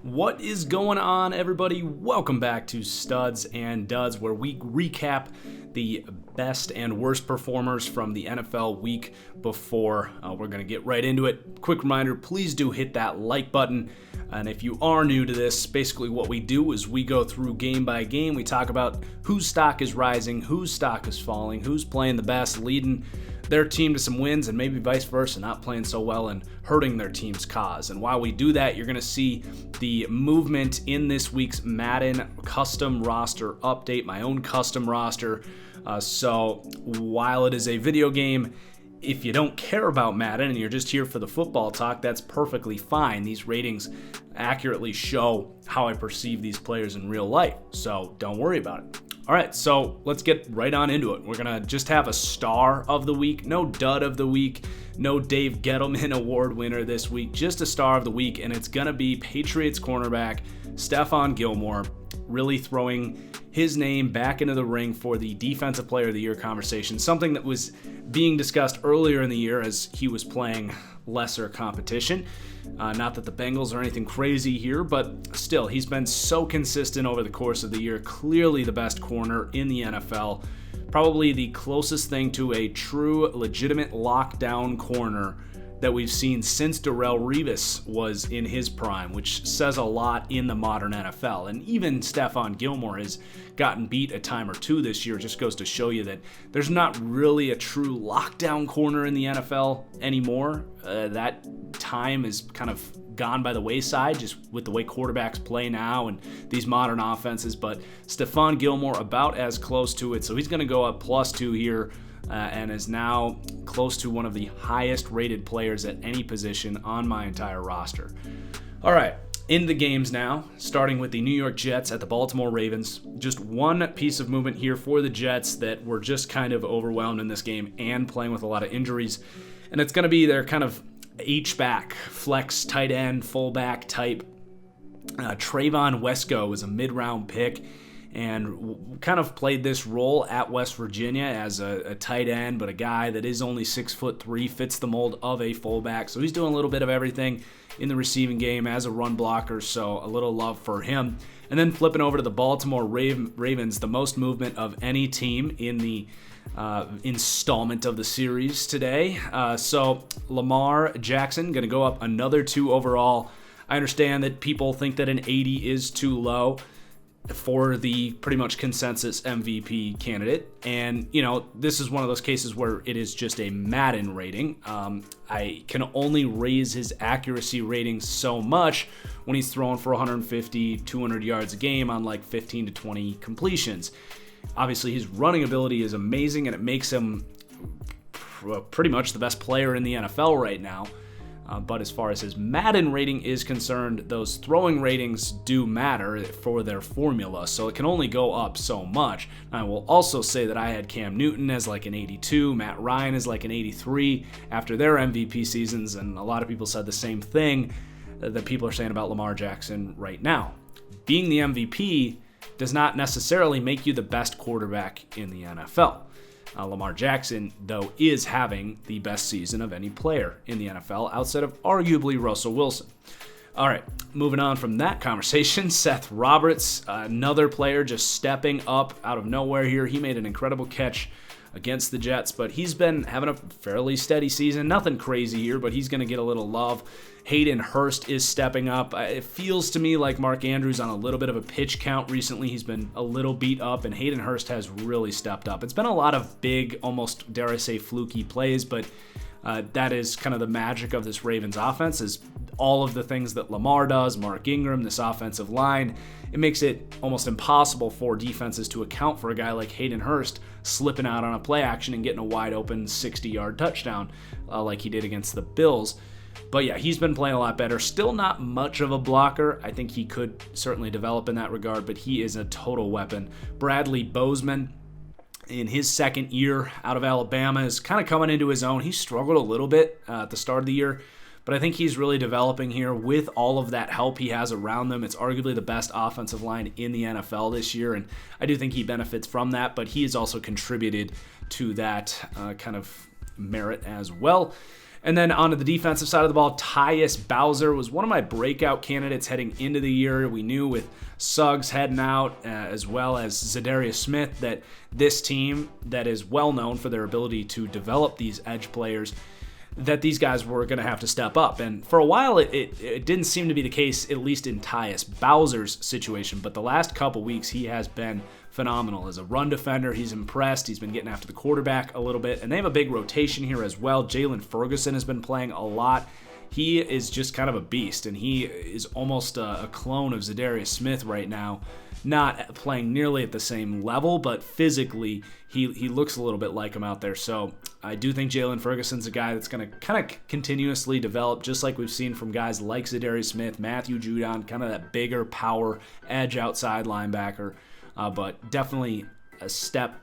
What is going on, everybody? Welcome back to Studs and Duds, where we recap the best and worst performers from the NFL week before. We're going to get right into it. Quick reminder, please do hit that like button. And if you are new to this, basically what we do is we go through game by game. We talk about whose stock is rising, whose stock is falling, who's playing the best, leading their team to some wins, and maybe vice versa, not playing so well and hurting their team's cause. And while we do that, you're going to see the movement in this week's Madden custom roster update, my own custom roster. So while it is a video game, if you don't care about Madden and you're just here for the football talk, that's perfectly fine. These ratings accurately show how I perceive these players in real life, so don't worry about it. All right, so let's get right on into it. We're going to just have a star of the week, no dud of the week, no Dave Gettleman award winner this week, just a star of the week, and it's going to be Patriots cornerback Stephon Gilmore, really throwing his name back into the ring for the Defensive Player of the Year conversation, something that was being discussed earlier in the year as he was playing lesser competition. Not that the Bengals are anything crazy here, but still, he's been so consistent over the course of the year, clearly the best corner in the NFL, probably the closest thing to a true, legitimate lockdown corner that we've seen since Darrelle Revis was in his prime, which says a lot in the modern NFL. And even Stephon Gilmore has gotten beat a time or two this year. It just goes to show you that there's not really a true lockdown corner in the NFL anymore. That time is kind of gone by the wayside just with the way quarterbacks play now and these modern offenses. But Stephon Gilmore about as close to it. So he's going to go up +2 here. And is now close to one of the highest rated players at any position on my entire roster. All right, into the games now, starting with the New York Jets at the Baltimore Ravens. Just one piece of movement here for the Jets that were just kind of overwhelmed in this game and playing with a lot of injuries. And it's going to be their kind of H-back, flex, tight end, fullback type. Trayvon Wesco was a mid-round pick and kind of played this role at West Virginia as a tight end, but a guy that is only 6'3", fits the mold of a fullback. So he's doing a little bit of everything in the receiving game as a run blocker, so a little love for him. And then flipping over to the Baltimore Ravens, the most movement of any team in the installment of the series today. So Lamar Jackson going to go up another 2 overall. I understand that people think that an 80 is too low for the pretty much consensus MVP candidate. And, you know, this is one of those cases where it is just a Madden rating. I can only raise his accuracy rating so much when he's throwing for 150, 200 yards a game on like 15 to 20 completions. Obviously, his running ability is amazing, and it makes him pretty much the best player in the NFL right now. But as far as his Madden rating is concerned, those throwing ratings do matter for their formula, so it can only go up so much. I will also say that I had Cam Newton as like an 82, Matt Ryan as like an 83 after their MVP seasons, and a lot of people said the same thing that people are saying about Lamar Jackson right now. Being the MVP does not necessarily make you the best quarterback in the NFL. Lamar Jackson, though, is having the best season of any player in the NFL outside of arguably Russell Wilson. All right, moving on from that conversation, Seth Roberts, another player just stepping up out of nowhere here. He made an incredible catch against the Jets, but he's been having a fairly steady season. Nothing crazy here, but he's going to get a little love. Hayden Hurst is stepping up. It feels to me like Mark Andrews on a little bit of a pitch count recently. He's been a little beat up, and Hayden Hurst has really stepped up. It's been a lot of big, almost, dare I say, fluky plays, but that is kind of the magic of this Ravens offense, is all of the things that Lamar does, Mark Ingram, this offensive line. It makes it almost impossible for defenses to account for a guy like Hayden Hurst slipping out on a play action and getting a wide open 60-yard touchdown like he did against the Bills. But yeah, he's been playing a lot better. Still not much of a blocker. I think he could certainly develop in that regard, but he is a total weapon. Bradley Bozeman, in his second year out of Alabama, is kind of coming into his own. He struggled a little bit at the start of the year, but I think he's really developing here with all of that help he has around them. It's arguably the best offensive line in the NFL this year, and I do think he benefits from that, but he has also contributed to that kind of merit as well. And then onto the defensive side of the ball, Tyus Bowser was one of my breakout candidates heading into the year. We knew with Suggs heading out, as well as Zadarius Smith, that this team that is well known for their ability to develop these edge players, that these guys were going to have to step up. And for a while, it didn't seem to be the case, at least in Tyus Bowser's situation. But the last couple weeks, he has been phenomenal. As a run defender, he's impressed. He's been getting after the quarterback a little bit. And they have a big rotation here as well. Jalen Ferguson has been playing a lot. He is just kind of a beast, and he is almost a clone of Zadarius Smith right now. Not playing nearly at the same level, but physically, he looks a little bit like him out there. So I do think Jalen Ferguson's a guy that's going to kind of continuously develop, just like we've seen from guys like Zadarius Smith, Matthew Judon, kind of that bigger power edge outside linebacker. But definitely a step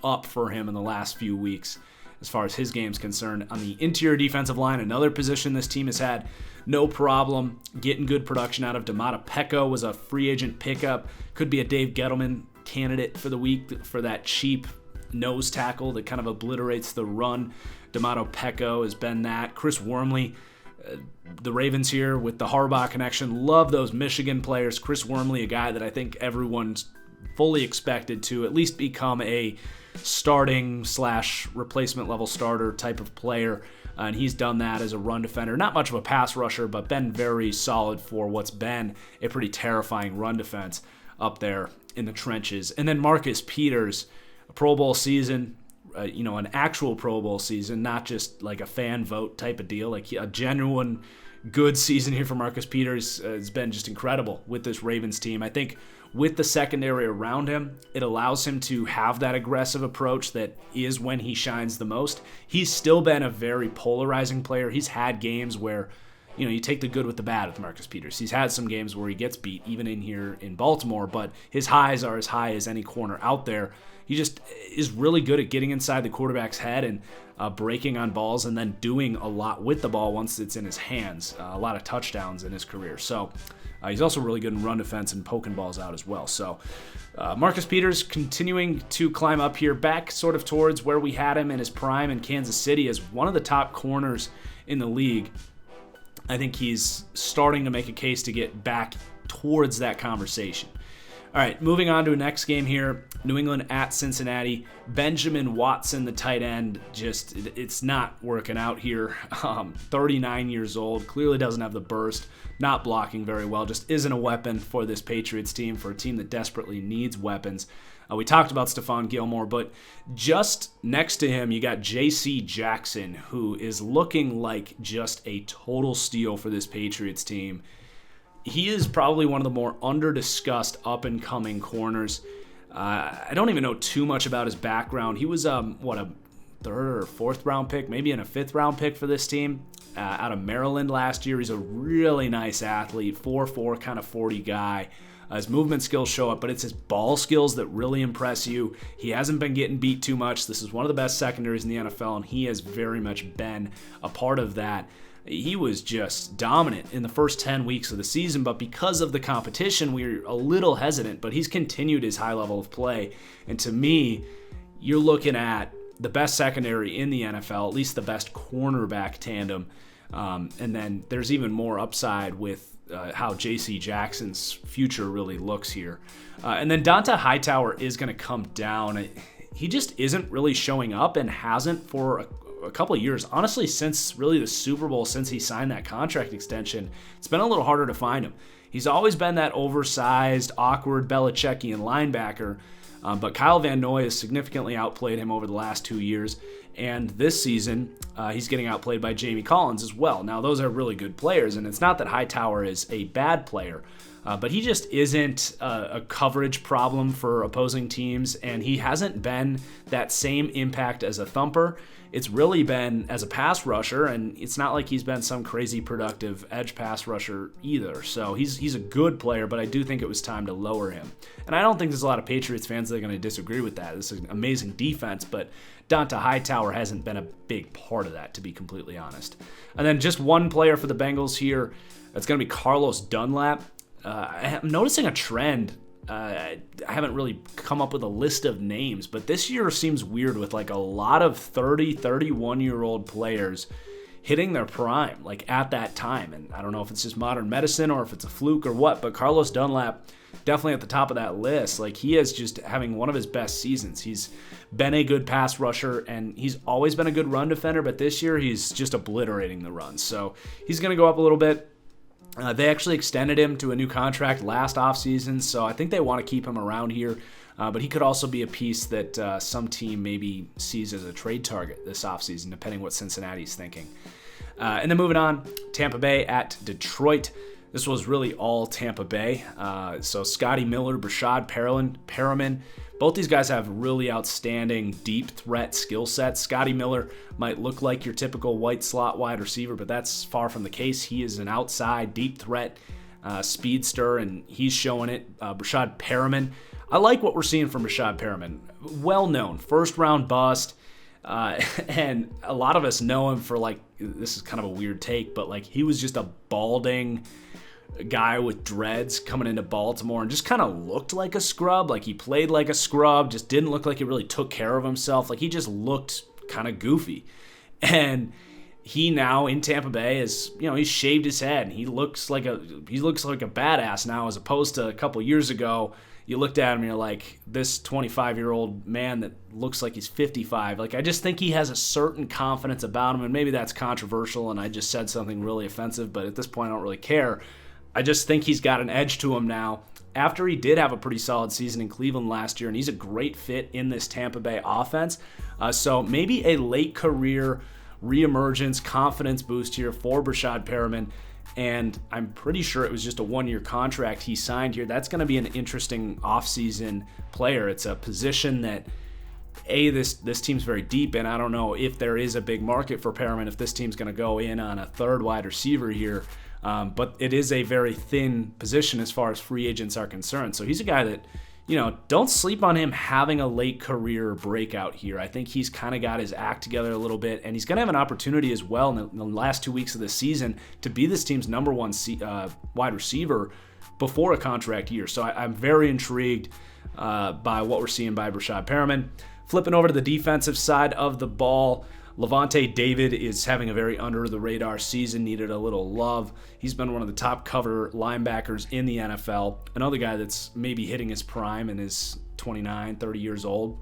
up for him in the last few weeks as far as his game's concerned. On the interior defensive line, another position this team has had no problem getting good production out of. Domata Peko was a free agent pickup. Could be a Dave Gettleman candidate for the week for that cheap nose tackle that kind of obliterates the run. Domata Peko has been that. Chris Wormley, the Ravens here with the Harbaugh connection, love those Michigan players. Chris Wormley, a guy that I think everyone's fully expected to at least become a starting / replacement level starter type of player. And he's done that as a run defender. Not much of a pass rusher, but been very solid for what's been a pretty terrifying run defense up there in the trenches. And then Marcus Peters, a Pro Bowl season, an actual Pro Bowl season, not just like a fan vote type of deal, like a genuine good season here for Marcus Peters has been just incredible with this Ravens team. I think with the secondary around him, it allows him to have that aggressive approach that is when he shines the most. He's still been a very polarizing player. He's had games where, you take the good with the bad with Marcus Peters. He's had some games where he gets beat, even in here in Baltimore, but his highs are as high as any corner out there. He just is really good at getting inside the quarterback's head and breaking on balls and then doing a lot with the ball once it's in his hands. A lot of touchdowns in his career. So he's also really good in run defense and poking balls out as well. So Marcus Peters continuing to climb up here, back sort of towards where we had him in his prime in Kansas City as one of the top corners in the league. I think he's starting to make a case to get back towards that conversation. All right, moving on to the next game here. New England at Cincinnati. Benjamin Watson, the tight end, it's not working out here. 39 years old, clearly doesn't have the burst, not blocking very well, just isn't a weapon for this Patriots team, for a team that desperately needs weapons. We talked about Stephon Gilmore, but just next to him, you got J.C. Jackson, who is looking like just a total steal for this Patriots team. He is probably one of the more under-discussed up-and-coming corners. I don't even know too much about his background. He was, a third or fourth round pick, maybe in a fifth round pick for this team out of Maryland last year. He's a really nice athlete, 4'4", kind of 40 guy. His movement skills show up, but it's his ball skills that really impress you. He hasn't been getting beat too much. This is one of the best secondaries in the NFL, and he has very much been a part of that. He was just dominant in the first 10 weeks of the season, but because of the competition, we were a little hesitant, but he's continued his high level of play. And to me, you're looking at the best secondary in the NFL, at least the best cornerback tandem. And then there's even more upside with how J.C. Jackson's future really looks here. And then Donta Hightower is going to come down. He just isn't really showing up and hasn't for a couple of years. Honestly, since really the Super Bowl, since he signed that contract extension, it's been a little harder to find him. He's always been that oversized, awkward Belichickian linebacker, but Kyle Van Noy has significantly outplayed him over the last 2 years, and this season he's getting outplayed by Jamie Collins as well. Now, those are really good players, and it's not that Hightower is a bad player, but he just isn't a coverage problem for opposing teams, and he hasn't been that same impact as a thumper. It's really been as a pass rusher, and it's not like he's been some crazy productive edge pass rusher either. So he's a good player, but I do think it was time to lower him. And I don't think there's a lot of Patriots fans that are going to disagree with that. This is an amazing defense, but Donta Hightower hasn't been a big part of that, to be completely honest. And then just one player for the Bengals here. That's going to be Carlos Dunlap. I'm noticing a trend I haven't really come up with a list of names, but this year seems weird with like a lot of 30, 31-year-old players hitting their prime, like at that time. And I don't know if it's just modern medicine or if it's a fluke or what, but Carlos Dunlap definitely at the top of that list. Like, he is just having one of his best seasons. He's been a good pass rusher, and he's always been a good run defender, but this year he's just obliterating the runs. So he's going to go up a little bit. They actually extended him to a new contract last offseason, so I think they want to keep him around here. But he could also be a piece that some team maybe sees as a trade target this offseason, depending what Cincinnati's thinking. And then moving on, Tampa Bay at Detroit. This was really all Tampa Bay. So Scotty Miller, Brashad Perriman, both these guys have really outstanding deep threat skill sets. Scotty Miller might look like your typical white slot wide receiver, but that's far from the case. He is an outside deep threat speedster, and he's showing it. Brashad Perriman, I like what we're seeing from Brashad Perriman. Well known, first round bust. And a lot of us know him for, like, this is kind of a weird take, but like, he was just a balding guy with dreads coming into Baltimore and just kind of looked like a scrub. Like, he played like a scrub, just didn't look like he really took care of himself. Like, he just looked kind of goofy. And he now in Tampa Bay is, he's shaved his head and he looks like a badass now, as opposed to a couple years ago. You looked at him and you're like, this 25-year-old man that looks like he's 55. Like, I just think he has a certain confidence about him, and maybe that's controversial and I just said something really offensive, but at this point I don't really care. I just think he's got an edge to him now after he did have a pretty solid season in Cleveland last year, and he's a great fit in this Tampa Bay offense. So maybe a late career reemergence confidence boost here for Brashad Perriman. And I'm pretty sure it was just a one-year contract he signed here. That's going to be an interesting offseason player. It's a position that, this team's very deep, and I don't know if there is a big market for Perriman, if this team's going to go in on a third wide receiver here. But it is a very thin position as far as free agents are concerned. So he's a guy that, don't sleep on him having a late career breakout here. I think he's kind of got his act together a little bit, and he's going to have an opportunity as well in the last 2 weeks of the season to be this team's number one wide receiver before a contract year. So I'm very intrigued by what we're seeing by Brashad Perriman. Flipping over to the defensive side of the ball, Levante David is having a very under-the-radar season, needed a little love. He's been one of the top cover linebackers in the NFL. Another guy that's maybe hitting his prime and is 29, 30 years old.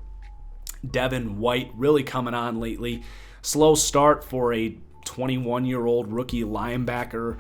Devin White really coming on lately. Slow start for a 21-year-old rookie linebacker,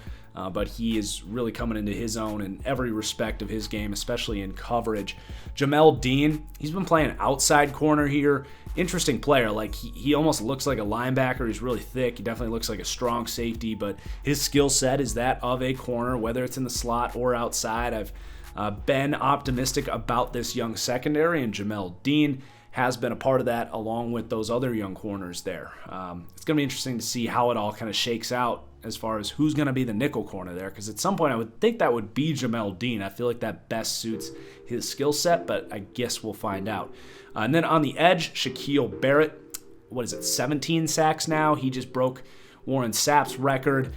but he is really coming into his own in every respect of his game, especially in coverage. Jamel Dean, he's been playing outside corner here. Interesting player. Like, he almost looks like a linebacker. He's really thick. He definitely looks like a strong safety, but his skill set is that of a corner, whether it's in the slot or outside. I've been optimistic about this young secondary, and Jamel Dean has been a part of that along with those other young corners there. It's going to be interesting to see how it all kind of shakes out as far as who's going to be the nickel corner there, because at some point I would think that would be Jamel Dean. I feel like that best suits his skill set, but I guess we'll find out. And then on the edge, Shaquille Barrett, 17 sacks now? He just broke Warren Sapp's record,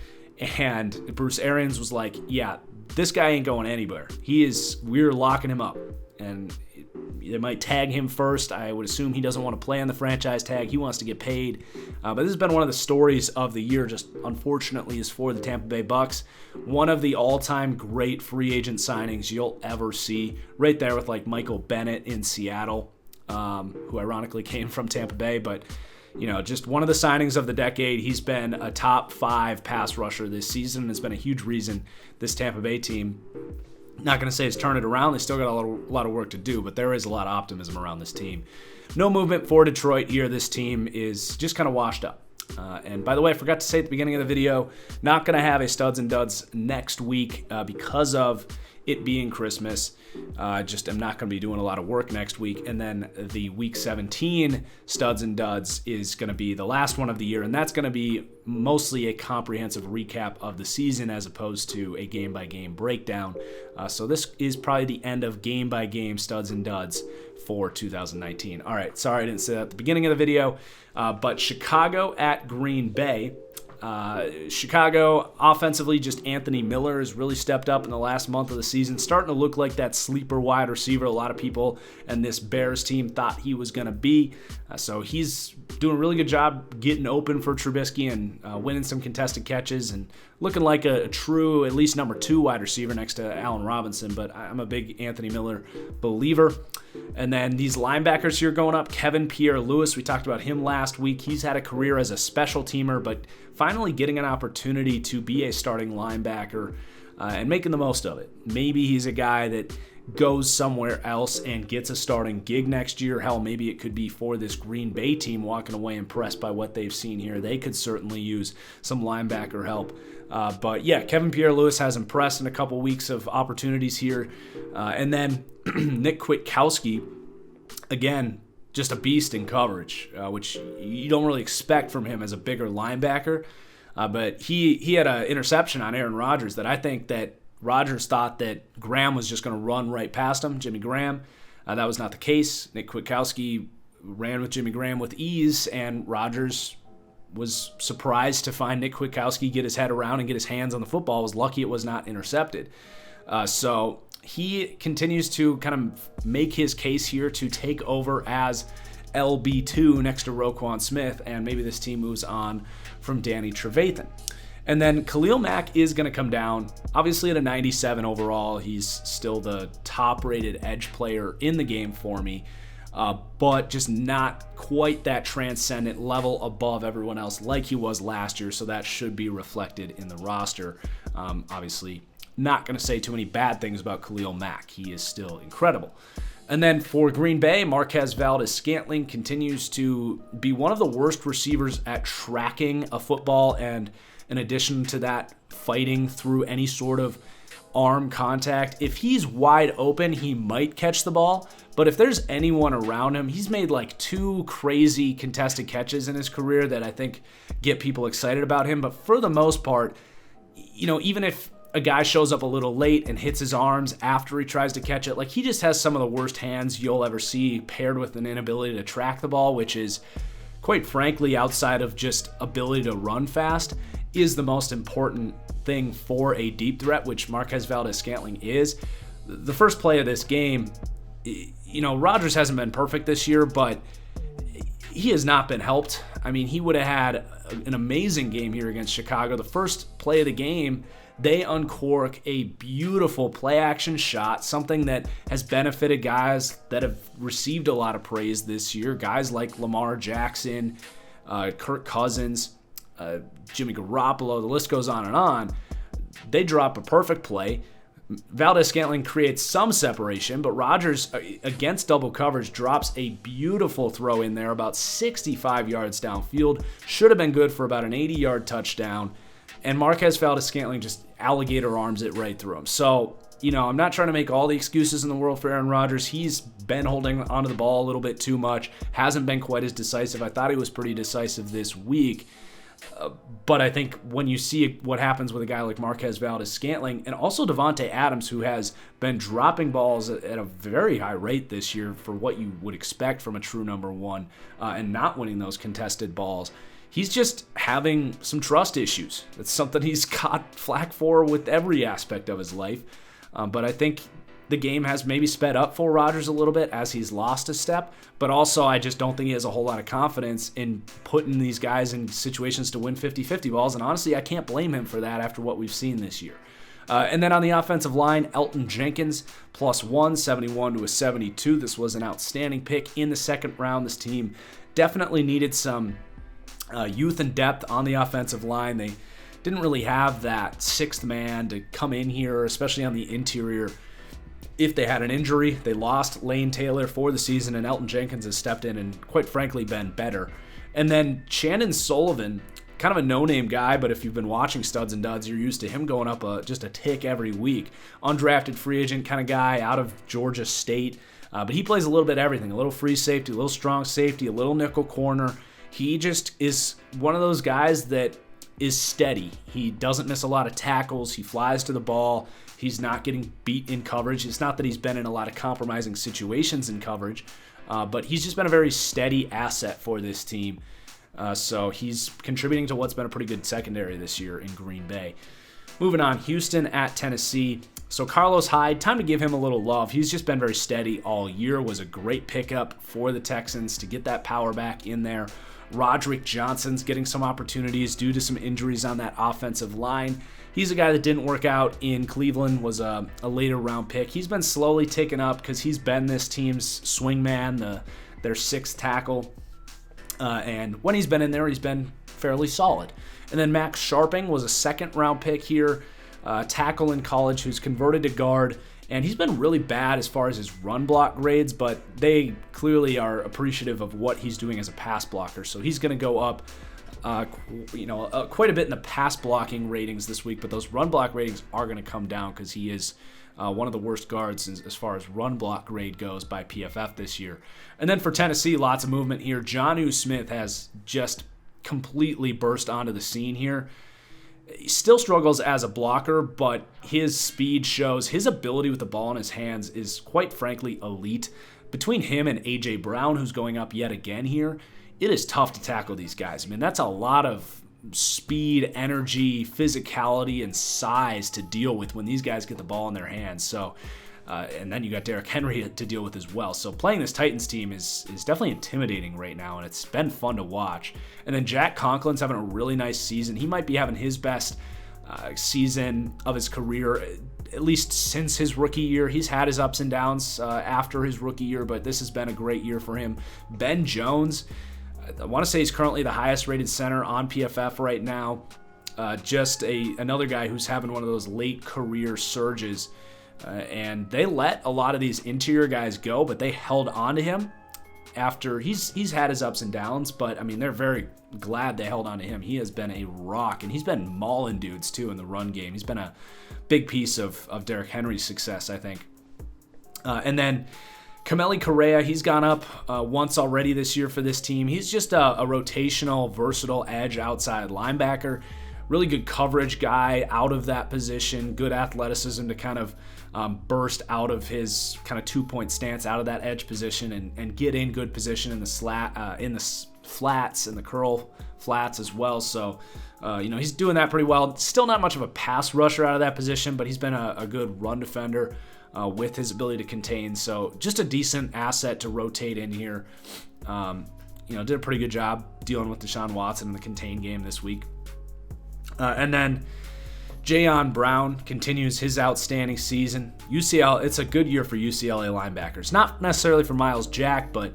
and Bruce Arians was like, yeah, this guy ain't going anywhere. We're locking him up, and they might tag him first. I would assume he doesn't want to play on the franchise tag. He wants to get paid. But this has been one of the stories of the year, just unfortunately, is for the Tampa Bay Bucks. One of the all-time great free agent signings you'll ever see, right there with like Michael Bennett in Seattle, who ironically came from Tampa Bay. But, just one of the signings of the decade. He's been a top 5 pass rusher this season and has been a huge reason this Tampa Bay team, not going to say it's turned it around. They still got a lot of work to do, but there is a lot of optimism around this team. No movement for Detroit here. This team is just kind of washed up. And by the way, I forgot to say at the beginning of the video, not going to have a Studs and Duds next week because of it being Christmas. Just am not going to be doing a lot of work next week. And then the Week 17 Studs and Duds is going to be the last one of the year, and that's going to be mostly a comprehensive recap of the season as opposed to a game-by-game breakdown. So this is probably the end of game-by-game Studs and Duds for 2019. All right, sorry I didn't say that at the beginning of the video, but Chicago at Green Bay. Chicago, offensively, just Anthony Miller has really stepped up in the last month of the season, starting to look like that sleeper wide receiver a lot of people and this Bears team thought he was going to be. So he's doing a really good job getting open for Trubisky and winning some contested catches and looking like a true, at least number 2 wide receiver next to Allen Robinson. But I'm a big Anthony Miller believer. And then these linebackers here going up, Kevin Pierre-Louis, we talked about him last week. He's had a career as a special teamer, but finally getting an opportunity to be a starting linebacker and making the most of it. Maybe he's a guy that goes somewhere else and gets a starting gig next year. Hell, maybe it could be for this Green Bay team walking away impressed by what they've seen here. They could certainly use some linebacker help. But yeah, Kevin Pierre-Louis has impressed in a couple weeks of opportunities here. And then Nick Kwiatkowski, again, just a beast in coverage, which you don't really expect from him as a bigger linebacker. But he had an interception on Aaron Rodgers that I think that Rodgers thought that Graham was just going to run right past him, Jimmy Graham. That was not the case. Nick Kwiatkowski ran with Jimmy Graham with ease, and Rodgers was surprised to find Nick Kwiatkowski get his head around and get his hands on the football. Was lucky it was not intercepted. So he continues to kind of make his case here to take over as LB2 next to Roquan Smith, and maybe this team moves on from Danny Trevathan. And then Khalil Mack is going to come down, obviously at a 97 overall. He's still the top-rated edge player in the game for me, but just not quite that transcendent level above everyone else like he was last year, so that should be reflected in the roster. Obviously, not going to say too many bad things about Khalil Mack. He is still incredible. And then for Green Bay, Marquez Valdes-Scantling continues to be one of the worst receivers at tracking a football, and in addition to that, fighting through any sort of arm contact. If he's wide open, he might catch the ball, but if there's anyone around him, he's made like 2 crazy contested catches in his career that I think get people excited about him. But for the most part, even if a guy shows up a little late and hits his arms after he tries to catch it, like he just has some of the worst hands you'll ever see, paired with an inability to track the ball, which is, quite frankly, outside of just ability to run fast, is the most important thing for a deep threat, which Marquez Valdes-Scantling is. The first play of this game, Rodgers hasn't been perfect this year, but he has not been helped. I mean, he would have had an amazing game here against Chicago. The first play of the game, they uncork a beautiful play-action shot, something that has benefited guys that have received a lot of praise this year, guys like Lamar Jackson, Kirk Cousins, Jimmy Garoppolo, the list goes on and on. They drop a perfect play. Valdes-Scantling creates some separation, but Rodgers, against double coverage, drops a beautiful throw in there about 65 yards downfield. Should have been good for about an 80-yard touchdown. And Marquez Valdes-Scantling just alligator arms it right through him. So, I'm not trying to make all the excuses in the world for Aaron Rodgers. He's been holding onto the ball a little bit too much. Hasn't been quite as decisive. I thought he was pretty decisive this week. But I think when you see what happens with a guy like Marquez Valdes-Scantling, and also Devontae Adams, who has been dropping balls at a very high rate this year for what you would expect from a true number 1, and not winning those contested balls, he's just having some trust issues. It's something he's got flack for with every aspect of his life. But I think the game has maybe sped up for Rodgers a little bit as he's lost a step, but also I just don't think he has a whole lot of confidence in putting these guys in situations to win 50-50 balls, and honestly, I can't blame him for that after what we've seen this year. And then on the offensive line, Elton Jenkins, +1, 71 to a 72. This was an outstanding pick in the second round. This team definitely needed some youth and depth on the offensive line. They didn't really have that sixth man to come in here, especially on the interior. If they had an injury, they lost Lane Taylor for the season, and Elton Jenkins has stepped in and, quite frankly, been better. And then Shannon Sullivan, kind of a no-name guy, but if you've been watching Studs and Duds, you're used to him going up just a tick every week. Undrafted free agent kind of guy out of Georgia State, but he plays a little bit of everything, a little free safety, a little strong safety, a little nickel corner. He just is one of those guys that is steady. He doesn't miss a lot of tackles. He flies to the ball. He's not getting beat in coverage. It's not that he's been in a lot of compromising situations in coverage, but he's just been a very steady asset for this team. So he's contributing to what's been a pretty good secondary this year in Green Bay. Moving on, Houston at Tennessee. So Carlos Hyde, time to give him a little love. He's just been very steady all year. Was a great pickup for the Texans to get that power back in there. Roderick Johnson's getting some opportunities due to some injuries on that offensive line. He's a guy that didn't work out in Cleveland, was a later round pick. He's been slowly taken up because he's been this team's swingman, their sixth tackle. And when he's been in there, he's been fairly solid. And then Max Sharping was a second-round pick here, tackle in college who's converted to guard. And he's been really bad as far as his run block grades, but they clearly are appreciative of what he's doing as a pass blocker. So he's going to go up quite a bit in the pass blocking ratings this week, but those run block ratings are going to come down because he is one of the worst guards as far as run block grade goes by PFF this year. And then for Tennessee, lots of movement here. Jonnu Smith has just completely burst onto the scene here. He still struggles as a blocker, but his speed shows. His ability with the ball in his hands is quite frankly elite. Between him and A.J. Brown, who's going up yet again here, it is tough to tackle these guys. I mean, that's a lot of speed, energy, physicality, and size to deal with when these guys get the ball in their hands. So, and then you got Derrick Henry to deal with as well. So playing this Titans team is definitely intimidating right now, and it's been fun to watch. And then Jack Conklin's having a really nice season. He might be having his best season of his career, at least since his rookie year. He's had his ups and downs after his rookie year, but this has been a great year for him. Ben Jones, I want to say he's currently the highest rated center on PFF right now. Just another guy who's having one of those late career surges. And they let a lot of these interior guys go, but they held on to him after he's had his ups and downs. But I mean, they're very glad they held on to him. He has been a rock, and he's been mauling dudes too in the run game. He's been a big piece of Derrick Henry's success, I think. And then Kameli Correa, he's gone up once already this year for this team. He's just a rotational, versatile edge outside linebacker. Really good coverage guy out of that position. Good athleticism to kind of burst out of his kind of two-point stance out of that edge position and get in good position in the flats and the curl flats as well. So, he's doing that pretty well. Still not much of a pass rusher out of that position, but he's been a good run defender with his ability to contain. So just a decent asset to rotate in here. Did a pretty good job dealing with Deshaun Watson in the contain game this week. And then Jayon Brown continues his outstanding season. It's a good year for UCLA linebackers. Not necessarily for Myles Jack, but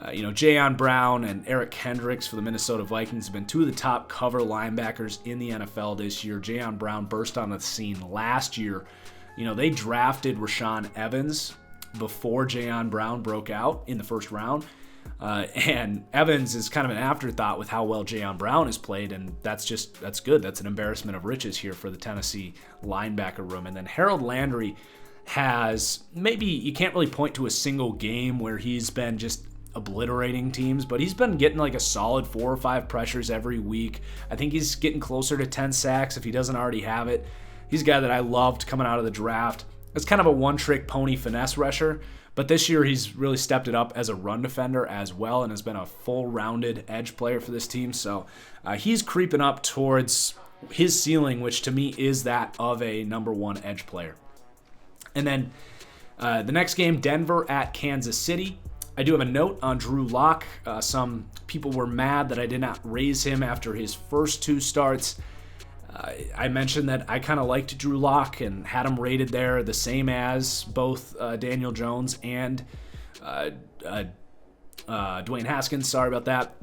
Jayon Brown and Eric Kendricks for the Minnesota Vikings have been two of the top cover linebackers in the NFL this year. Jayon Brown burst onto the scene last year. They drafted Rashaan Evans before Jayon Brown broke out in the first round. And Evans is kind of an afterthought with how well Jayon Brown has played, and that's good. That's an embarrassment of riches here for the Tennessee linebacker room. And then Harold Landry has, maybe you can't really point to a single game where he's been just obliterating teams, but he's been getting like a solid 4 or 5 pressures every week. I think he's getting closer to 10 sacks if he doesn't already have it. He's a guy that I loved coming out of the draft. It's kind of a one-trick pony finesse rusher. But this year, he's really stepped it up as a run defender as well and has been a full-rounded edge player for this team. So he's creeping up towards his ceiling, which to me is that of a number 1 edge player. And then the next game, Denver at Kansas City. I do have a note on Drew Lock. Some people were mad that I did not raise him after his first 2 starts. I mentioned that I kind of liked Drew Lock and had him rated there the same as both Daniel Jones and Dwayne Haskins. Sorry about that.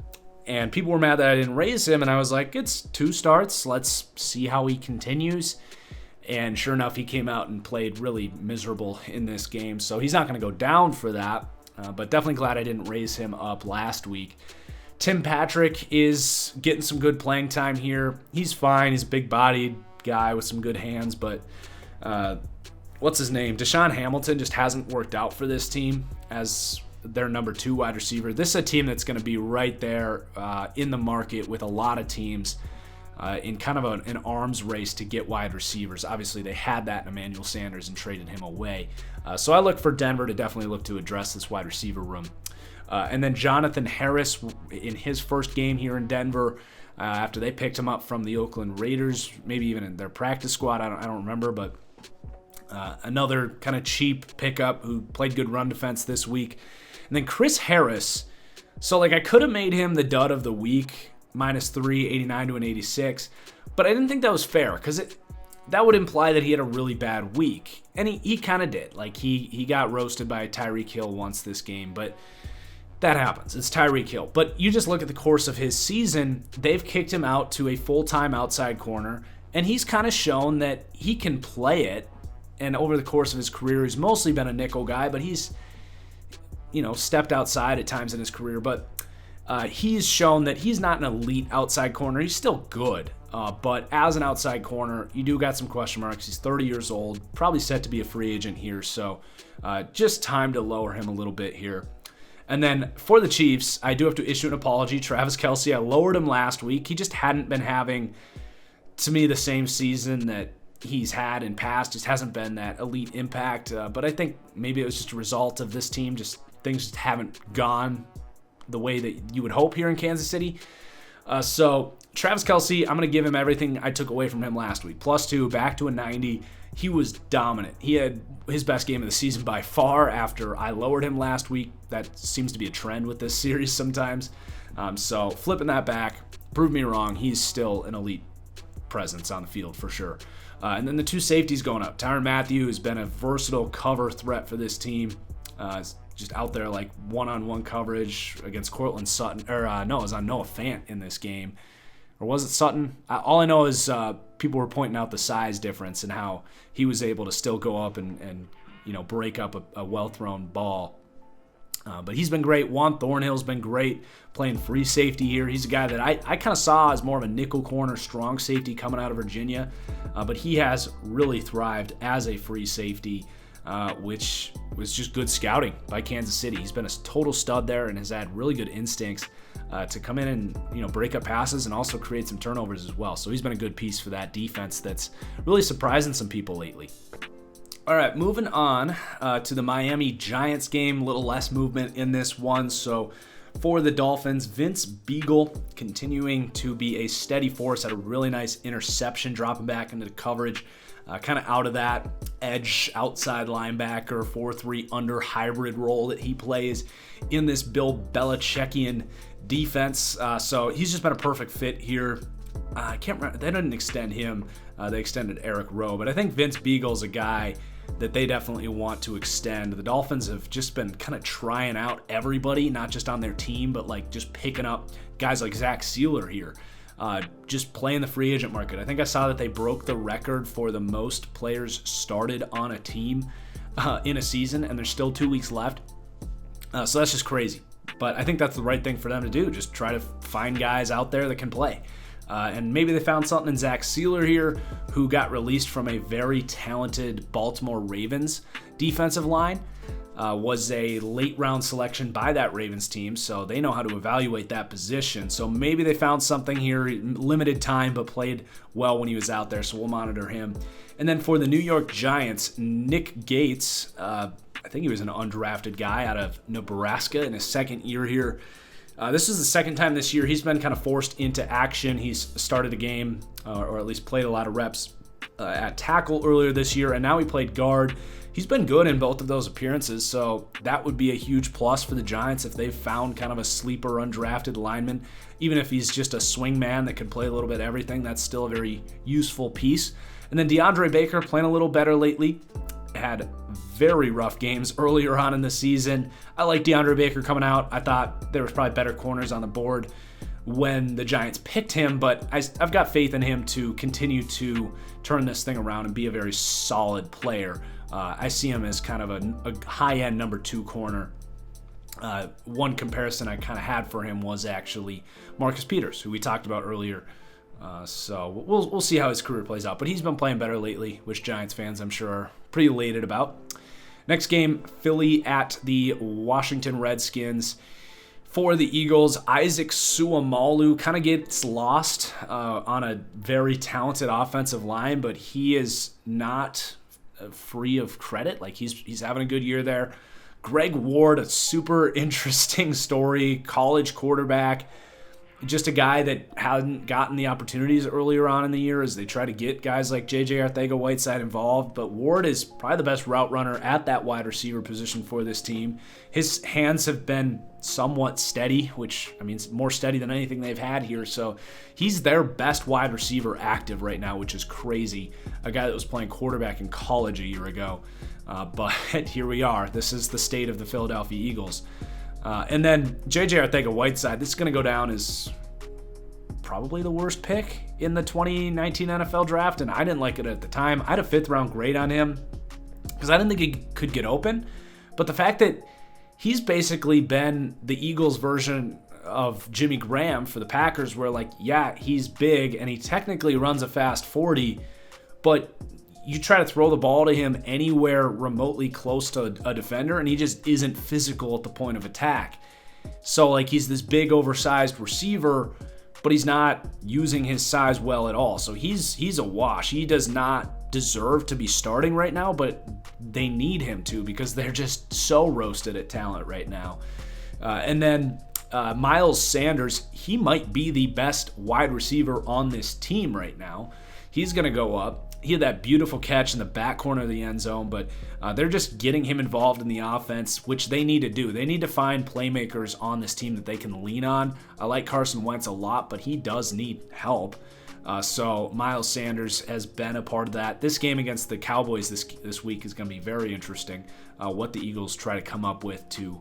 And people were mad that I didn't raise him, and I was like, it's 2 starts. Let's see how he continues. And sure enough, he came out and played really miserable in this game. So he's not going to go down for that, but definitely glad I didn't raise him up last week. Tim Patrick is getting some good playing time here. He's fine. He's a big-bodied guy with some good hands, but what's his name? Deshaun Hamilton just hasn't worked out for this team as their number 2 wide receiver. This is a team that's going to be right there in the market with a lot of teams in kind of an arms race to get wide receivers. Obviously, they had that in Emmanuel Sanders and traded him away. So I look for Denver to definitely look to address this wide receiver room. And then Jonathan Harris in his first game here in Denver, after they picked him up from the Oakland Raiders, maybe even in their practice squad, I don't remember, but another kind of cheap pickup who played good run defense this week. And then Chris Harris, so like I could have made him the dud of the week, -3, 89 to an 86, but I didn't think that was fair because that would imply that he had a really bad week. And he kind of did. Like he got roasted by Tyreek Hill once this game, but that happens. It's Tyreek Hill. But you just look at the course of his season, they've kicked him out to a full-time outside corner, and he's kind of shown that he can play it. And over the course of his career, he's mostly been a nickel guy, but he's, stepped outside at times in his career. But he's shown that he's not an elite outside corner. He's still good. But as an outside corner, you do got some question marks. He's 30 years old, probably set to be a free agent here. So just time to lower him a little bit here. And then for the Chiefs, I do have to issue an apology. Travis Kelce, I lowered him last week. He just hadn't been having, to me, the same season that he's had in past. Just hasn't been that elite impact. But I think maybe it was just a result of this team. Just things just haven't gone the way that you would hope here in Kansas City. So Travis Kelce, I'm going to give him everything I took away from him last week. +2, back to a 90. He was dominant. He had his best game of the season by far after I lowered him last week. That seems to be a trend with this series sometimes. So flipping that back, proved me wrong. He's still an elite presence on the field for sure. And then the two safeties going up. Tyrann Mathieu has been a versatile cover threat for this team. Just out there like one-on-one coverage against Cortland Sutton. It was on Noah Fant in this game. Or was it Sutton? All I know is people were pointing out the size difference and how he was able to still go up and break up a well-thrown ball. But he's been great. Juan Thornhill's been great playing free safety here. He's a guy that I kind of saw as more of a nickel corner, strong safety coming out of Virginia. But he has really thrived as a free safety, which was just good scouting by Kansas City. He's been a total stud there and has had really good instincts to come in and break up passes and also create some turnovers as well. So he's been a good piece for that defense that's really surprising some people lately. All right, moving on to the Miami Giants game. A little less movement in this one. So for the Dolphins, Vince Beagle continuing to be a steady force. Had a really nice interception, dropping back into the coverage. Kind of out of that edge outside linebacker 4-3 under hybrid role that he plays in this Bill Belichickian defense. So he's just been a perfect fit here. I can't remember. They didn't extend him. They extended Eric Rowe. But I think Vince Beagle's a guy that they definitely want to extend. The Dolphins have just been kind of trying out everybody, not just on their team, but like just picking up guys like Zach Sealer here. Just playing the free agent market. I think I saw that they broke the record for the most players started on a team in a season, and there's still 2 weeks left. So that's just crazy. But I think that's the right thing for them to do. Just try to find guys out there that can play. And maybe they found something in Zach Sealer here, who got released from a very talented Baltimore Ravens defensive line. Was a late round selection by that Ravens team, so they know how to evaluate that position. So maybe they found something here, limited time, but played well when he was out there, so we'll monitor him. And then for the New York Giants, Nick Gates, I think he was an undrafted guy out of Nebraska in his second year here. This is the second time this year he's been kind of forced into action. He's started a game, or at least played a lot of reps at tackle earlier this year, and now he played guard. He's been good in both of those appearances, so that would be a huge plus for the Giants if they've found kind of a sleeper undrafted lineman. Even if he's just a swing man that can play a little bit of everything, that's still a very useful piece. And then DeAndre Baker playing a little better lately. Had very rough games earlier on in the season. I like DeAndre Baker coming out. I thought there was probably better corners on the board when the Giants picked him, but I've got faith in him to continue to turn this thing around and be a very solid player. I see him as kind of a high-end number 2 corner. One comparison I kind of had for him was actually Marcus Peters, who we talked about earlier. So we'll see how his career plays out. But he's been playing better lately, which Giants fans, I'm sure, are pretty elated about. Next game, Philly at the Washington Redskins. For the Eagles, Isaac Suamalu kind of gets lost on a very talented offensive line, but he is not free of credit. Like he's having a good year there. Greg Ward, a super interesting story, college quarterback. Just a guy that hadn't gotten the opportunities earlier on in the year as they try to get guys like J.J. Arcega-Whiteside involved. But Ward is probably the best route runner at that wide receiver position for this team. His hands have been somewhat steady, which, I mean, it's more steady than anything they've had here. So he's their best wide receiver active right now, which is crazy. A guy that was playing quarterback in college a year ago. But here we are. This is the state of the Philadelphia Eagles. And then J.J. Arcega-Whiteside, this is going to go down as probably the worst pick in the 2019 NFL draft, and I didn't like it at the time. I had a 5th-round grade on him because I didn't think he could get open. But the fact that he's basically been the Eagles' version of Jimmy Graham for the Packers, where, like, yeah, he's big and he technically runs a fast 40, but you try to throw the ball to him anywhere remotely close to a defender, and he just isn't physical at the point of attack. So, like, he's this big, oversized receiver, but he's not using his size well at all. So he's a wash. He does not deserve to be starting right now, but they need him to because they're just so roasted at talent right now. And then Miles Sanders, he might be the best wide receiver on this team right now. He's going to go up. He had that beautiful catch in the back corner of the end zone, but they're just getting him involved in the offense, which they need to do. They need to find playmakers on this team that they can lean on. I like Carson Wentz a lot, but he does need help. So Miles Sanders has been a part of that. This game against the Cowboys this week is going to be very interesting, what the Eagles try to come up with to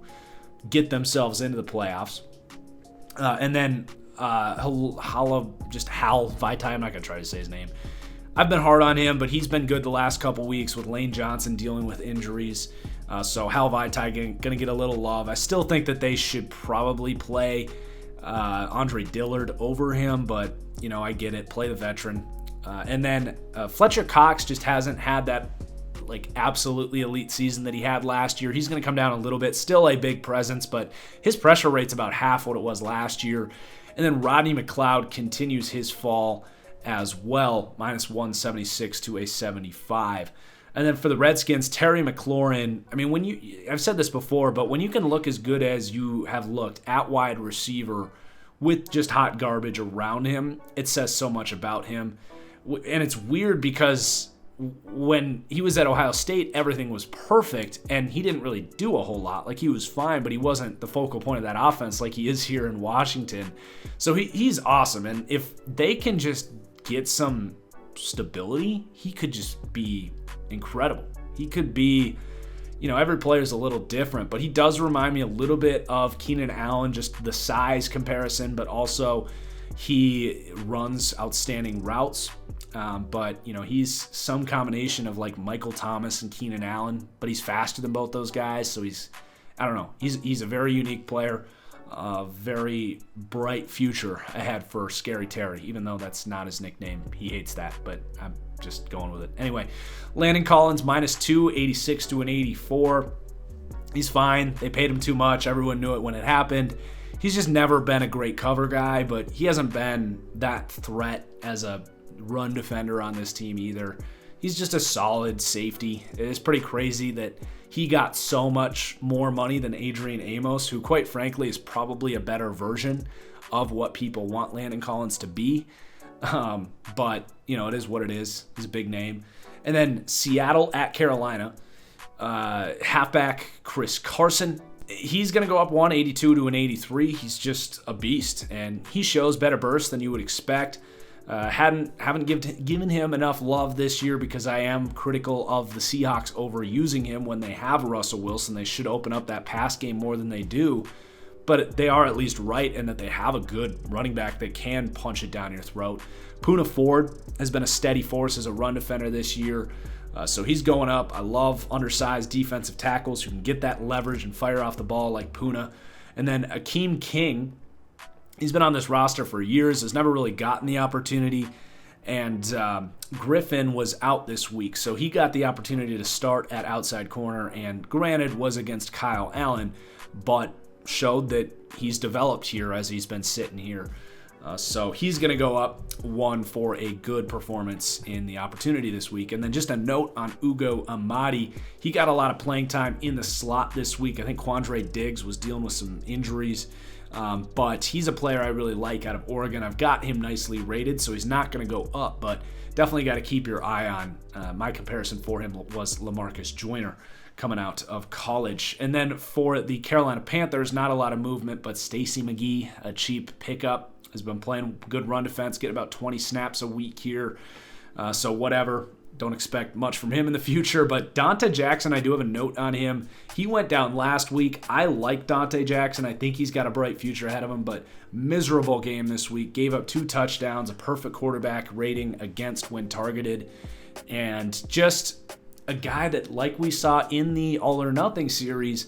get themselves into the playoffs. And then Hal Vaitai, I'm not going to try to say his name. I've been hard on him, but he's been good the last couple weeks with Lane Johnson dealing with injuries. So Hal Vaitai going to get a little love. I still think that they should probably play Andre Dillard over him, but, you know, I get it. Play the veteran. And then Fletcher Cox just hasn't had that, like, absolutely elite season that he had last year. He's going to come down a little bit. Still a big presence, but his pressure rate's about half what it was last year. And then Rodney McLeod continues his fall as well, minus 176 to a 75. And then for the Redskins, Terry McLaurin, I mean, I've said this before, but when you can look as good as you have looked at wide receiver with just hot garbage around him, it says so much about him. And it's weird because when he was at Ohio State, everything was perfect, and he didn't really do a whole lot. Like, he was fine, but he wasn't the focal point of that offense like he is here in Washington. So he's awesome, and if they can just get some stability, he could just be incredible. He could be, you know, every player is a little different, but he does remind me a little bit of Keenan Allen, just the size comparison, but also he runs outstanding routes. But, you know, he's some combination of like Michael Thomas and Keenan Allen, but he's faster than both those guys. So I don't know. He's a very unique player. Very bright future ahead for Scary Terry, even though that's not his nickname. He hates that, but I'm just going with it. Anyway, Landon Collins, minus 2, 86 to an 84. He's fine. They paid him too much. Everyone knew it when it happened. He's just never been a great cover guy, but he hasn't been that threat as a run defender on this team either. He's just a solid safety. It is pretty crazy that he got so much more money than Adrian Amos, who quite frankly is probably a better version of what people want Landon Collins to be. But, you know, it is what it is. He's a big name. And then Seattle at Carolina. Halfback Chris Carson. He's going to go up 182 to an 83. He's just a beast, and he shows better burst than you would expect. Haven't given him enough love this year because I am critical of the Seahawks overusing him when they have Russell Wilson. They should open up that pass game more than they do, but they are at least right in that they have a good running back that can punch it down your throat. Poona Ford has been a steady force as a run defender this year, so he's going up. I love undersized defensive tackles who can get that leverage and fire off the ball like Poona. And then Akeem King, he's been on this roster for years, has never really gotten the opportunity, and Griffin was out this week, so he got the opportunity to start at outside corner, and granted was against Kyle Allen, but showed that he's developed here as he's been sitting here. So he's going to go up 1 for a good performance in the opportunity this week. And then just a note on Ugo Amadi. He got a lot of playing time in the slot this week. I think Quandre Diggs was dealing with some injuries. But he's a player I really like out of Oregon. I've got him nicely rated, so he's not going to go up, but definitely got to keep your eye on. My comparison for him was LaMarcus Joyner coming out of college. And then for the Carolina Panthers, not a lot of movement, but Stacey McGee, a cheap pickup, has been playing good run defense, getting about 20 snaps a week here. So whatever. Don't expect much from him in the future. But Dante Jackson, I do have a note on him. He went down last week. I like Dante Jackson. I think he's got a bright future ahead of him, but miserable game this week. Gave up 2 touchdowns, a perfect quarterback rating against when targeted, and just a guy that, like we saw in the All or Nothing series,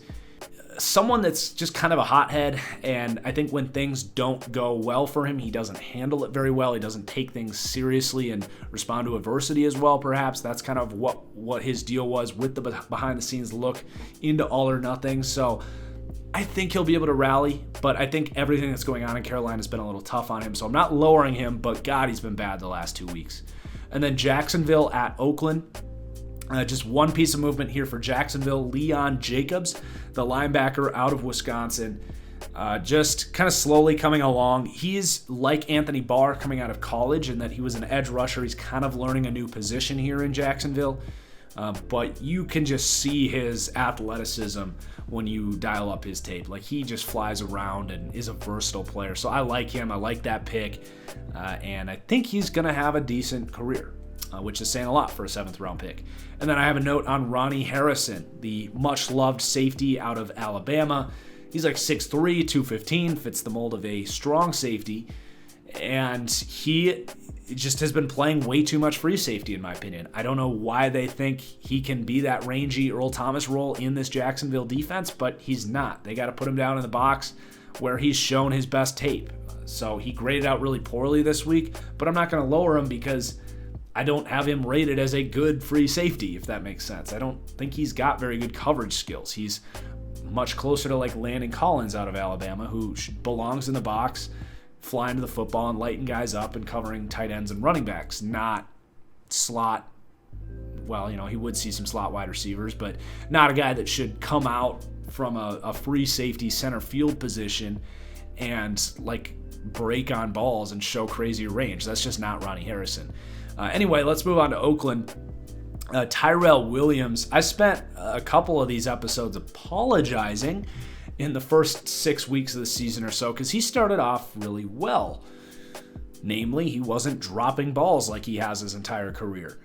someone that's just kind of a hothead, and I think when things don't go well for him, he doesn't handle it very well. He doesn't take things seriously and respond to adversity as well, perhaps. That's kind of what his deal was with the behind-the-scenes look into All or Nothing. So I think he'll be able to rally, but I think everything that's going on in Carolina has been a little tough on him, so I'm not lowering him, but God, he's been bad the last 2 weeks. And then Jacksonville at Oakland. Just one piece of movement here for Jacksonville. Leon Jacobs, the linebacker out of Wisconsin, just kind of slowly coming along. He's like Anthony Barr coming out of college in that he was an edge rusher. He's kind of learning a new position here in Jacksonville. But you can just see his athleticism when you dial up his tape. Like, he just flies around and is a versatile player. So I like him. I like that pick. And I think he's going to have a decent career. Which is saying a lot for a 7th-round pick. And then I have a note on Ronnie Harrison, the much-loved safety out of Alabama. He's like 6'3", 215, fits the mold of a strong safety. And he just has been playing way too much free safety, in my opinion. I don't know why they think he can be that rangy Earl Thomas role in this Jacksonville defense, but he's not. They got to put him down in the box where he's shown his best tape. So he graded out really poorly this week, but I'm not going to lower him because I don't have him rated as a good free safety, if that makes sense. I don't think he's got very good coverage skills. He's much closer to like Landon Collins out of Alabama, who belongs in the box, flying to the football and lighting guys up and covering tight ends and running backs, not slot. Well, he would see some slot wide receivers, but not a guy that should come out from a free safety center field position and like break on balls and show crazy range. That's just not Ronnie Harrison. Anyway, let's move on to Oakland. Tyrell Williams. I spent a couple of these episodes apologizing in the first 6 weeks of the season or so because he started off really well. Namely, he wasn't dropping balls like he has his entire career.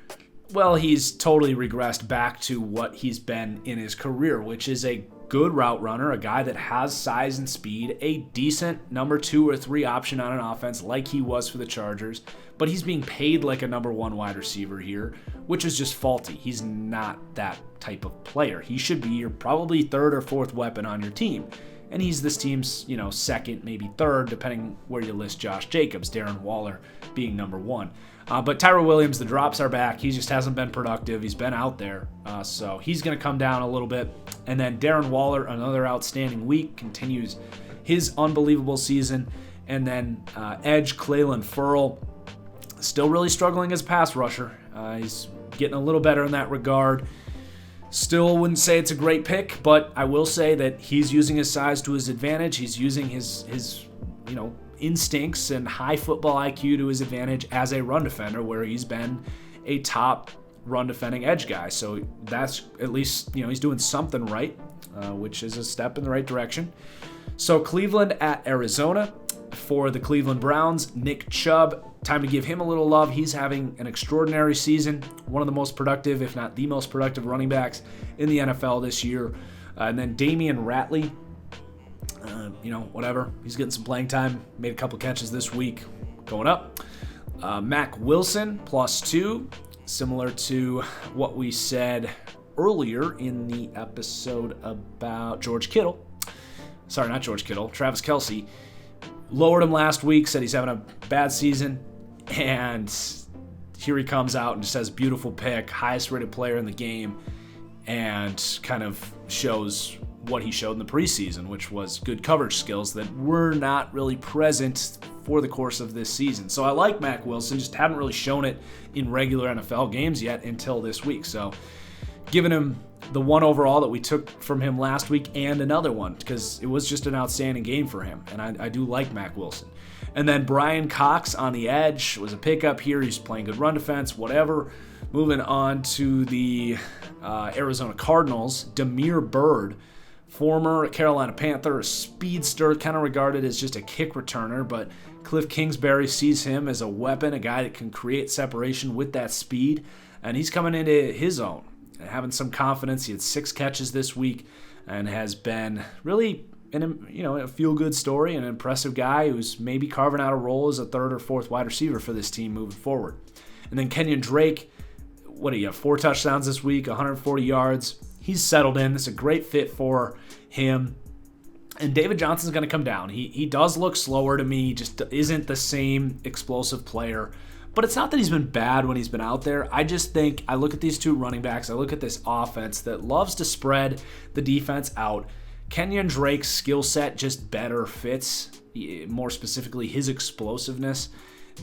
Well, he's totally regressed back to what he's been in his career, which is a good route runner, a guy that has size and speed, a decent number 2 or 3 option on an offense like he was for the Chargers, but he's being paid like a number 1 wide receiver here, which is just faulty. He's not that type of player. He should be your probably 3rd or 4th weapon on your team. And he's this team's, 2nd, maybe 3rd, depending where you list Josh Jacobs, Darren Waller being number 1. But Tyrell Williams, the drops are back. He just hasn't been productive. He's been out there. So he's going to come down a little bit. And then Darren Waller, another outstanding week, continues his unbelievable season. And then edge Clelin Ferrell, still really struggling as a pass rusher. He's getting a little better in that regard. Still wouldn't say it's a great pick, but I will say that he's using his size to his advantage. He's using his instincts and high football IQ to his advantage as a run defender, where he's been a top run defending edge guy. So that's at least, he's doing something right, which is a step in the right direction. So Cleveland at Arizona. For the Cleveland Browns, Nick Chubb, time to give him a little love. He's having an extraordinary season, one of the most productive, if not the most productive running backs in the NFL this year. And then Damian Ratley, whatever. He's getting some playing time, made a couple catches this week, going up. Mac Wilson, +2, similar to what we said earlier in the episode about George Kittle. Sorry, not George Kittle, Travis Kelce. Lowered him last week, said he's having a bad season, and here he comes out and just has a beautiful pick, highest rated player in the game, and kind of shows what he showed in the preseason, which was good coverage skills that were not really present for the course of this season. So I like Mack Wilson, just haven't really shown it in regular NFL games yet until this week. So giving him the one overall that we took from him last week and another one, because it was just an outstanding game for him, and I do like Mack Wilson. And then Brian Cox on the edge was a pickup here. He's playing good run defense, whatever. Moving on to the Arizona Cardinals, Damiere Byrd, former Carolina Panther, a speedster, kind of regarded as just a kick returner, but Cliff Kingsbury sees him as a weapon, a guy that can create separation with that speed, and he's coming into his own, having some confidence. He had 6 catches this week and has been really a feel-good story, an impressive guy who's maybe carving out a role as a 3rd or 4th wide receiver for this team moving forward. And then Kenyon Drake, what do you have, 4 touchdowns this week, 140 yards. He's settled in. This is a great fit for him. And David Johnson's going to come down. He does look slower to me, just isn't the same explosive player. But it's not that he's been bad when he's been out there. I just think I look at these 2 running backs. I look at this offense that loves to spread the defense out. Kenyon Drake's skill set just better fits, more specifically his explosiveness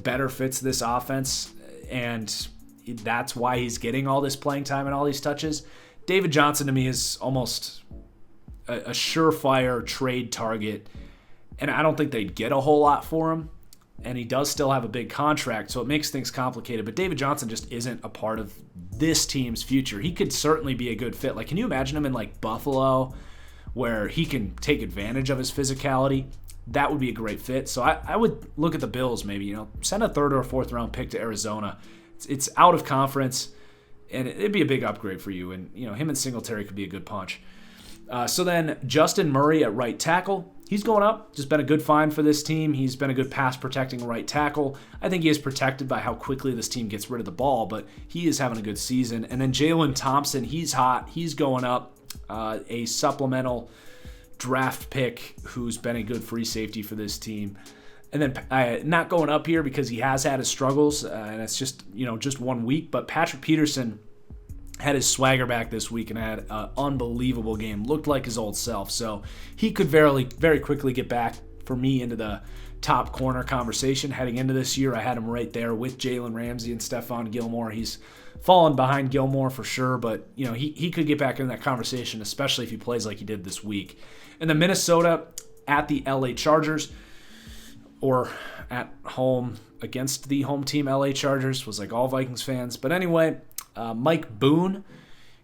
better fits this offense, and that's why he's getting all this playing time and all these touches. David Johnson to me is almost a surefire trade target, and I don't think they'd get a whole lot for him, and he does still have a big contract, so it makes things complicated, but David Johnson just isn't a part of this team's future. He could certainly be a good fit. Like, can you imagine him in like Buffalo, where he can take advantage of his physicality? That would be a great fit. So I would look at the Bills maybe, send a 3rd or 4th round pick to Arizona. It's out of conference, and it'd be a big upgrade for you. And, him and Singletary could be a good punch. So then Justin Murray at right tackle. He's going up. Just been a good find for this team. He's been a good pass-protecting right tackle. I think he is protected by how quickly this team gets rid of the ball, but he is having a good season. And then Jalen Thompson, he's hot. He's going up. A supplemental draft pick who's been a good free safety for this team. And then not going up here because he has had his struggles, and it's just 1 week, but Patrick Peterson had his swagger back this week and had an unbelievable game. Looked like his old self, so he could very quickly get back for me into the top corner conversation heading into this year. I had him right there with Jalen Ramsey and Stephon Gilmore. He's fallen behind Gilmore for sure, but he could get back in that conversation, especially if he plays like he did this week. And then Minnesota at the LA Chargers, or at home against the home team LA Chargers, was like all Vikings fans. But anyway, Mike Boone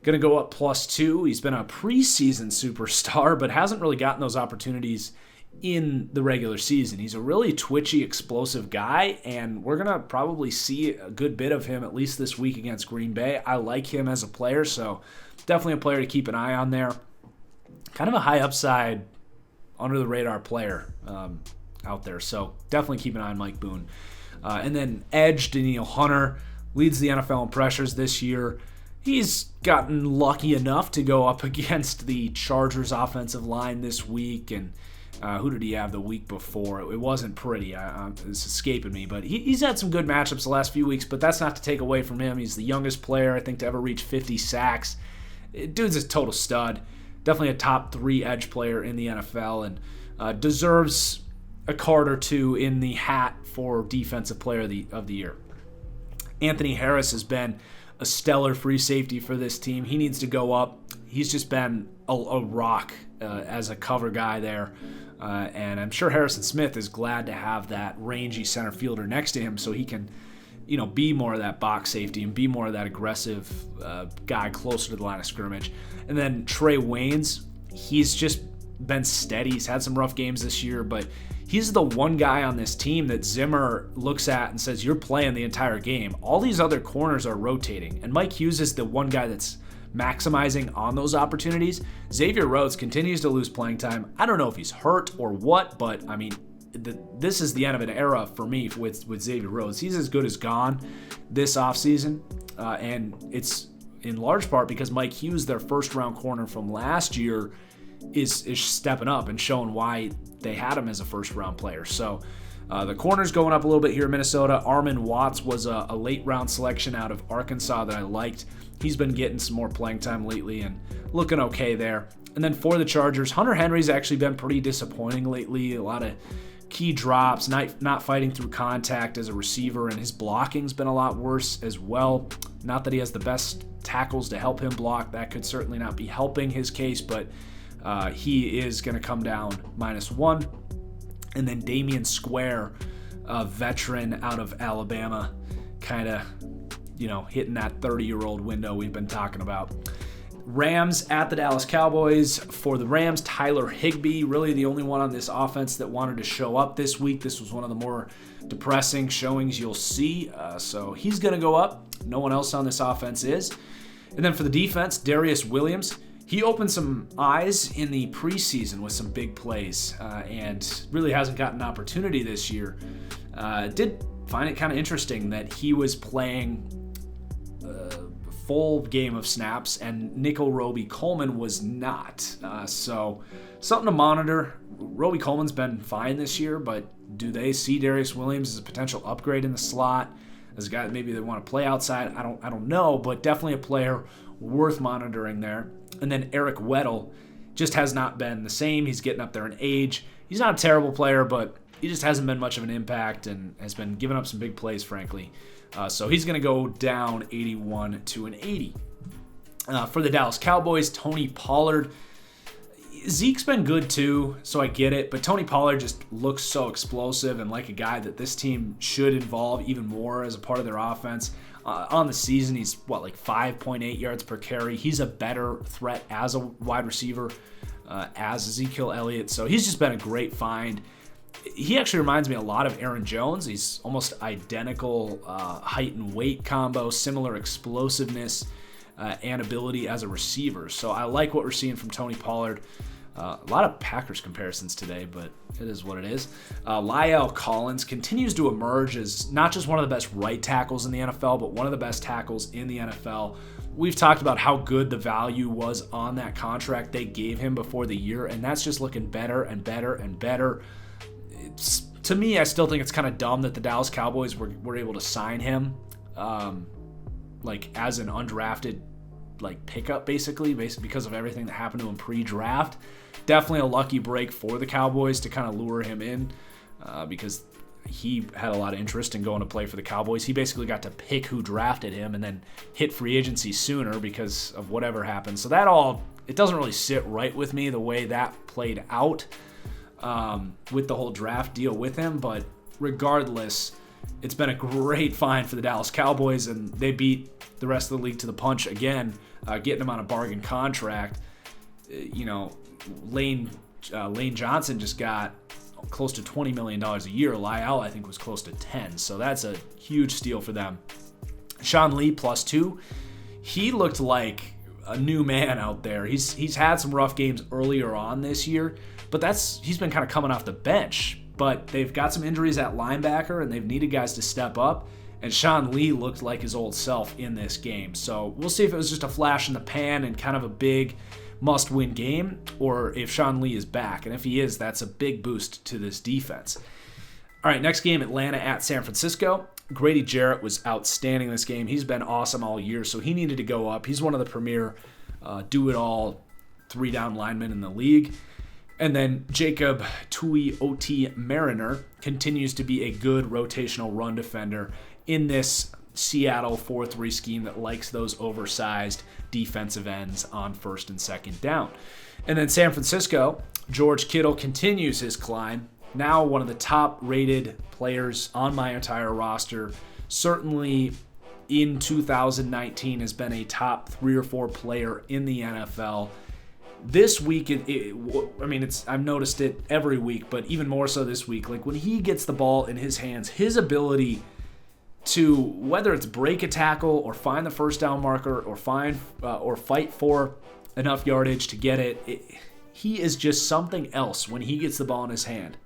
going to go up +2. He's been a preseason superstar, but hasn't really gotten those opportunities in the regular season. He's a really twitchy, explosive guy, and we're going to probably see a good bit of him at least this week against Green Bay. I like him as a player, so definitely a player to keep an eye on there. Kind of a high upside, under-the-radar player out there, so definitely keep an eye on Mike Boone. And then edge, Danielle Hunter, leads the NFL in pressures this year. He's gotten lucky enough to go up against the Chargers offensive line this week, and who did he have the week before? It wasn't pretty. It's escaping me, but he's had some good matchups the last few weeks, but that's not to take away from him. He's the youngest player, I think, to ever reach 50 sacks. Dude's a total stud. Definitely a top 3 edge player in the NFL, and deserves a card or two in the hat for Defensive Player of the Year. Anthony Harris has been a stellar free safety for this team. He needs to go up. He's just been a rock as a cover guy there. And I'm sure Harrison Smith is glad to have that rangy center fielder next to him so he can, be more of that box safety and be more of that aggressive guy closer to the line of scrimmage. And then Trey Waynes, he's just been steady. He's had some rough games this year, but he's the one guy on this team that Zimmer looks at and says, you're playing the entire game. All these other corners are rotating, and Mike Hughes is the one guy that's maximizing on those opportunities. Xavier Rhodes continues to lose playing time. I don't know if he's hurt or what, but I mean, this is the end of an era for me with Xavier Rhodes. He's as good as gone this offseason, and it's in large part because Mike Hughes, their first-round corner from last year, is stepping up and showing why they had him as a first-round player. So the corner's going up a little bit here in Minnesota. Armin Watts was a late-round selection out of Arkansas that I liked. He's been getting some more playing time lately and looking okay there. And then for the Chargers, Hunter Henry's actually been pretty disappointing lately. A lot of key drops, not fighting through contact as a receiver, and his blocking's been a lot worse as well. Not that he has the best tackles to help him block. That could certainly not be helping his case, but he is going to come down -1. And then Damian Square, a veteran out of Alabama, kind of, hitting that 30-year-old window we've been talking about. Rams at the Dallas Cowboys. For the Rams, Tyler Higbee, really the only one on this offense that wanted to show up this week. This was one of the more depressing showings you'll see. So he's going to go up. No one else on this offense is. And then for the defense, Darius Williams. He opened some eyes in the preseason with some big plays and really hasn't gotten an opportunity this year. Did find it kind of interesting that he was playing full game of snaps and Nickel Roby Coleman was not. So something to monitor. Roby Coleman's been fine this year, but do they see Darius Williams as a potential upgrade in the slot? As a guy that maybe they want to play outside? I don't know, but definitely a player worth monitoring there. And then Eric Weddle just has not been the same. He's getting up there in age. He's not a terrible player, but he just hasn't been much of an impact and has been giving up some big plays, frankly. So he's going to go down 81 to an 80. For the Dallas Cowboys, Tony Pollard. Zeke's been good too, so I get it, but Tony Pollard just looks so explosive and like a guy that this team should involve even more as a part of their offense. On the season, he's, 5.8 yards per carry. He's a better threat as a wide receiver, as Ezekiel Elliott, so he's just been a great find. He actually reminds me a lot of Aaron Jones. He's almost identical height and weight combo, similar explosiveness and ability as a receiver. So I like what we're seeing from Tony Pollard. A lot of Packers comparisons today, but it is what it is. La'el Collins continues to emerge as not just one of the best right tackles in the NFL, but one of the best tackles in the NFL. We've talked about how good the value was on that contract they gave him before the year, and that's just looking better and better and better. To me, I still think it's kind of dumb that the Dallas Cowboys were able to sign him as an undrafted pickup basically because of everything that happened to him pre-draft. Definitely a lucky break for the Cowboys to kind of lure him in because he had a lot of interest in going to play for the Cowboys. He basically got to pick who drafted him and then hit free agency sooner because of whatever happened. So it doesn't really sit right with me the way that played out with the whole draft deal with him. But regardless, it's been a great find for the Dallas Cowboys, and they beat the rest of the league to the punch again, getting him on a bargain contract. Lane Johnson just got close to $20 million a year. La'el, I think, was close to 10, so that's a huge steal for them. Sean Lee +2. He looked like a new man out there. He's had some rough games earlier on this year, but he's been kind of coming off the bench. But they've got some injuries at linebacker, and they've needed guys to step up. And Sean Lee looked like his old self in this game. So we'll see if it was just a flash in the pan and kind of a big must-win game, or if Sean Lee is back. And if he is, that's a big boost to this defense. All right, next game, Atlanta at San Francisco. Grady Jarrett was outstanding in this game. He's been awesome all year, so he needed to go up. He's one of the premier do-it-all three-down linemen in the league. And then Jacob Tuioti Mariner continues to be a good rotational run defender in this Seattle 4-3 scheme that likes those oversized defensive ends on first and second down. And then San Francisco, George Kittle continues his climb. Now one of the top-rated players on my entire roster. Certainly in 2019 has been a top 3 or 4 player in the NFL. This week, I've noticed it every week, but even more so this week. When he gets the ball in his hands, his ability to, whether it's break a tackle or find the first down marker or fight for enough yardage to get it, he is just something else when he gets the ball in his hand.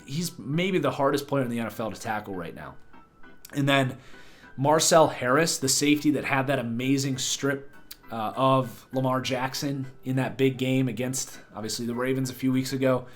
He's maybe the hardest player in the NFL to tackle right now. And then Marcel Harris, the safety that had that amazing strip of Lamar Jackson in that big game against, obviously, the Ravens a few weeks ago.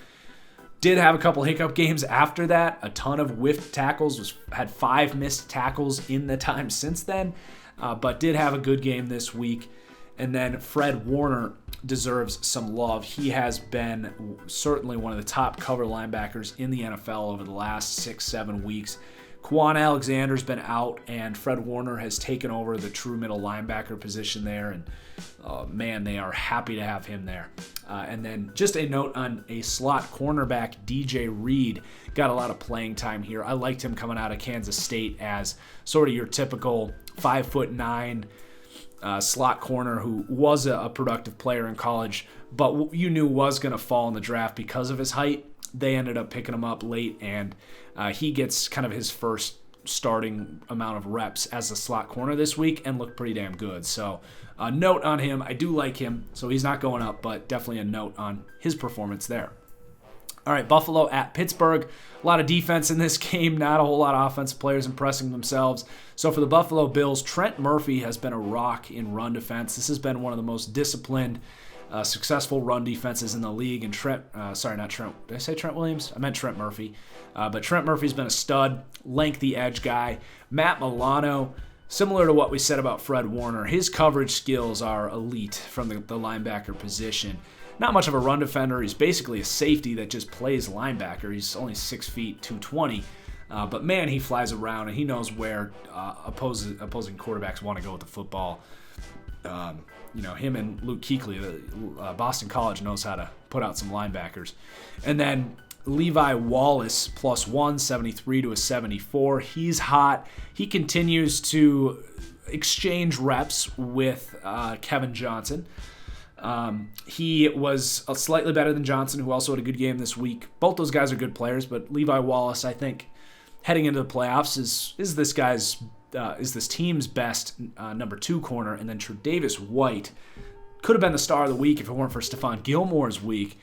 Did have a couple hiccup games after that. A ton of whiffed tackles. Had 5 missed tackles in the time since then. But did have a good game this week. And then Fred Warner deserves some love. He has been certainly one of the top cover linebackers in the NFL over the last 6-7 weeks. Quan Alexander's been out, and Fred Warner has taken over the true middle linebacker position there, and man, they are happy to have him there. And then just a note on a slot cornerback, DJ Reed, got a lot of playing time here. I liked him coming out of Kansas State as sort of your typical 5'9" slot corner who was a productive player in college, but you knew was going to fall in the draft because of his height. They ended up picking him up late, and he gets kind of his first starting amount of reps as a slot corner this week and looked pretty damn good. So a note on him. I do like him, so he's not going up, but definitely a note on his performance there. All right, Buffalo at Pittsburgh. A lot of defense in this game, not a whole lot of offensive players impressing themselves. So for the Buffalo Bills, Trent Murphy has been a rock in run defense. This has been one of the most disciplined, successful run defenses in the league. And not Trent. Did I say Trent Williams? I meant Trent Murphy. But Trent Murphy's been a stud, lengthy edge guy. Matt Milano, similar to what we said about Fred Warner, his coverage skills are elite from the linebacker position. Not much of a run defender. He's basically a safety that just plays linebacker. He's only 6 feet, 220. But man, he flies around and he knows where opposing quarterbacks want to go with the football. Him and Luke Kuechly, Boston College knows how to put out some linebackers. And then Levi Wallace, +1, 73 to a 74. He's hot. He continues to exchange reps with Kevin Johnson. He was slightly better than Johnson, who also had a good game this week. Both those guys are good players, but Levi Wallace, I think, heading into the playoffs is this team's best number 2 corner. And then Tre'Davious White could have been the star of the week if it weren't for Stephon Gilmore's week.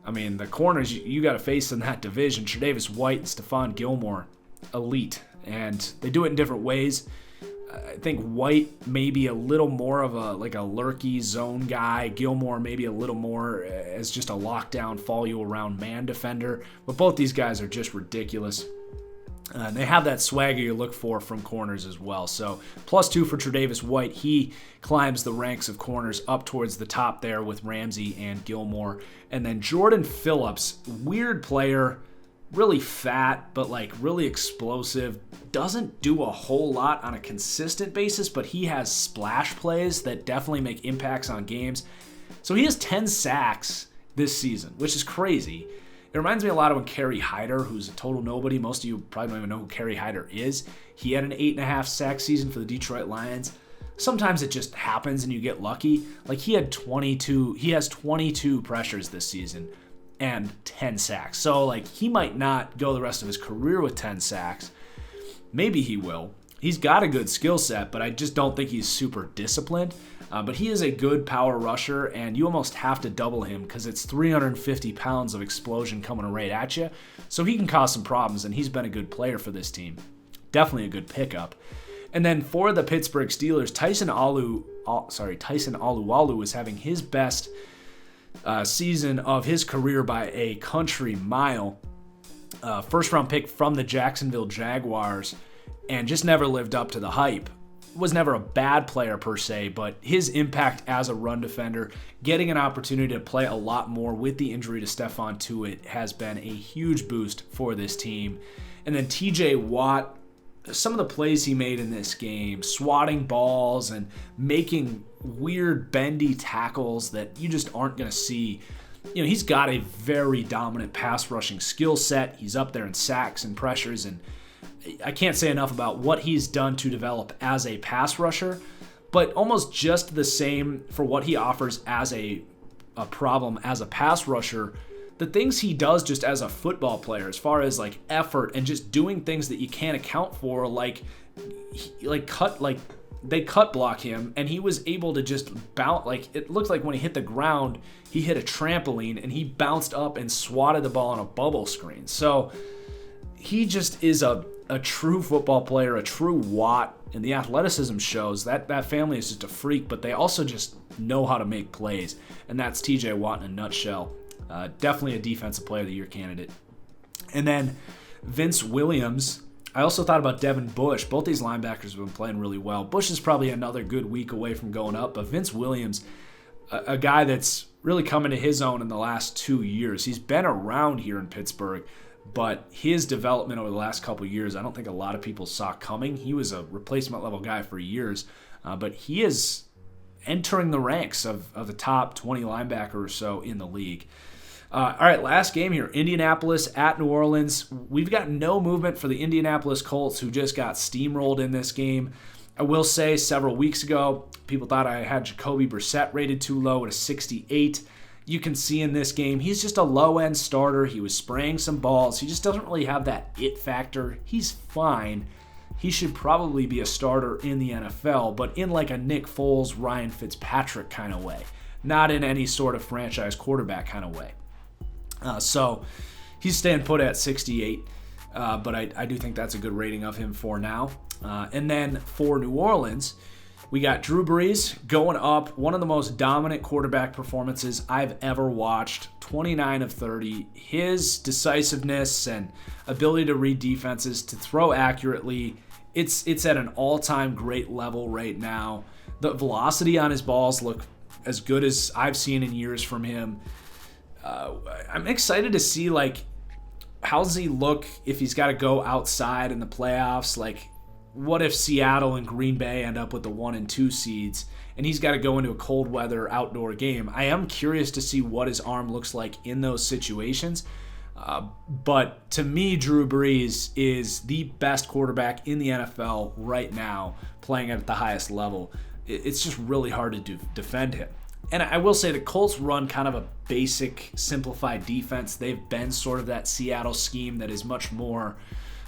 I mean, the corners you got to face in that division, Tre'Davious White and Stephon Gilmore, elite. And they do it in different ways. I think White maybe a little more of a lurky zone guy. Gilmore maybe a little more as just a lockdown, follow you around man defender. But both these guys are just ridiculous. And they have that swagger you look for from corners as well. So +2 for Tre'Davious White. He climbs the ranks of corners up towards the top there with Ramsey and Gilmore. And then Jordan Phillips, weird player, really fat, but really explosive. Doesn't do a whole lot on a consistent basis, but he has splash plays that definitely make impacts on games. So he has 10 sacks this season, which is crazy. It reminds me a lot of when Kerry Hyder, who's a total nobody. Most of you probably don't even know who Kerry Hyder is. He had an 8.5 sack season for the Detroit Lions. Sometimes it just happens and you get lucky. He has 22 pressures this season and 10 sacks. So he might not go the rest of his career with 10 sacks. Maybe he will. He's got a good skill set, but I just don't think he's super disciplined. But he is a good power rusher, and you almost have to double him because it's 350 pounds of explosion coming right at you. So he can cause some problems, and he's been a good player for this team. Definitely a good pickup. And then for the Pittsburgh Steelers, Tyson Alualu is having his best season of his career by a country mile. First-round pick from the Jacksonville Jaguars, and just never lived up to the hype. Was never a bad player per se, but his impact as a run defender, getting an opportunity to play a lot more with the injury to Stephon Tuitt, has been a huge boost for this team. And then TJ Watt, some of the plays he made in this game, swatting balls and making weird bendy tackles that you just aren't going to see. He's got a very dominant pass rushing skill set. He's up there in sacks and pressures, and I can't say enough about what he's done to develop as a pass rusher, but almost just the same for what he offers as a problem as a pass rusher. The things he does just as a football player, as far as effort and just doing things that you can't account for, they cut block him, and he was able to just bounce. It looked like when he hit the ground, he hit a trampoline and he bounced up and swatted the ball on a bubble screen. So he just is a true football player, a true Watt, and the athleticism shows that family is just a freak, but they also just know how to make plays, and that's TJ Watt in a nutshell. Definitely a defensive player of the year candidate. And then Vince Williams. I also thought about Devin Bush. Both these linebackers have been playing really well. Bush is probably another good week away from going up, but Vince Williams, a guy that's really come into his own in the last 2 years. He's been around here in Pittsburgh, but his development over the last couple of years, I don't think a lot of people saw coming. He was a replacement level guy for years, but he is entering the ranks of the top 20 linebacker or so in the league. All right, last game here, Indianapolis at New Orleans. We've got no movement for the Indianapolis Colts, who just got steamrolled in this game. I will say several weeks ago, people thought I had Jacoby Brissett rated too low at a 68. You can see in this game, he's just a low-end starter. He was spraying some balls. He just doesn't really have that it factor. He's fine. He should probably be a starter in the NFL, but in like a Nick Foles, Ryan Fitzpatrick kind of way, not in any sort of franchise quarterback kind of way. So he's staying put at 68, but I do think that's a good rating of him for now. And then for New Orleans, we got Drew Brees going up, one of the most dominant quarterback performances I've ever watched, 29 of 30. His decisiveness and ability to read defenses, to throw accurately, it's at an all-time great level right now. The velocity on his balls look as good as I've seen in years from him. I'm excited to see, like, how does he look if he's got to go outside in the playoffs? Like, what if Seattle and Green Bay end up with the 1 and 2 seeds and he's got to go into a cold weather outdoor game? I am curious to see what his arm looks like in those situations. But to me, Drew Brees is the best quarterback in the NFL right now, playing at the highest level. It's just really hard to defend him. And I will say the Colts run kind of a basic, simplified defense. They've been sort of that Seattle scheme that is much more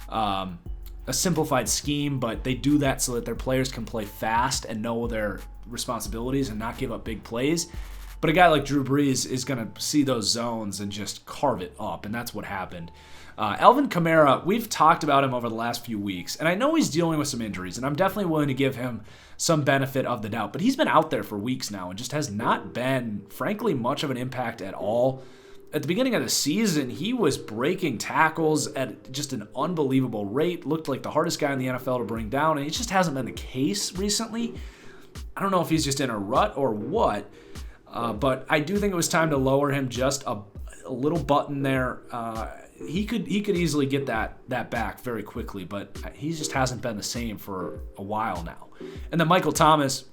a simplified scheme, but they do that so that their players can play fast and know their responsibilities and not give up big plays. But a guy like Drew Brees is going to see those zones and just carve it up, and that's what happened. Alvin Kamara, we've talked about him over the last few weeks, and I know he's dealing with some injuries, and I'm definitely willing to give him some benefit of the doubt, but he's been out there for weeks now and just has not been, frankly, much of an impact at all. At the beginning of the season, he was breaking tackles at just an unbelievable rate, looked like the hardest guy in the NFL to bring down, and it just hasn't been the case recently. I don't know if he's just in a rut or what, but I do think it was time to lower him just a little button there. He could easily get that back very quickly, but he just hasn't been the same for a while now. And then Michael Thomas,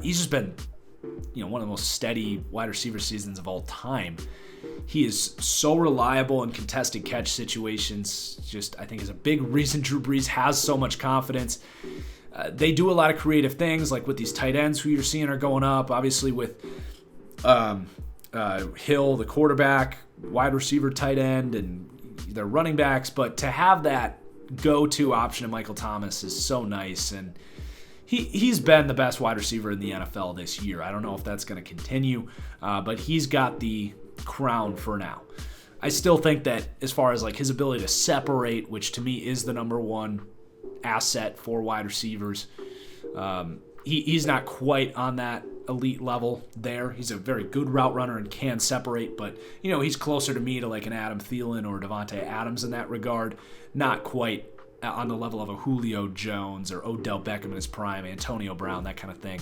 he's just been, one of the most steady wide receiver seasons of all time. He is so reliable in contested catch situations. Just, I think, is a big reason Drew Brees has so much confidence. They do a lot of creative things, like with these tight ends who you're seeing are going up. Obviously with Hill, the quarterback, wide receiver, tight end, and their running backs. But to have that go-to option of Michael Thomas is so nice, and he's been the best wide receiver in the NFL this year. I don't know if that's going to continue, but he's got the crown for now. I still think that as far as like his ability to separate, which to me is the number one asset for wide receivers, he's not quite on that elite level there. He's a very good route runner and can separate, but he's closer to me to like an Adam Thielen or Devontae Adams in that regard. Not quite on the level of a Julio Jones or Odell Beckham in his prime, Antonio Brown, that kind of thing.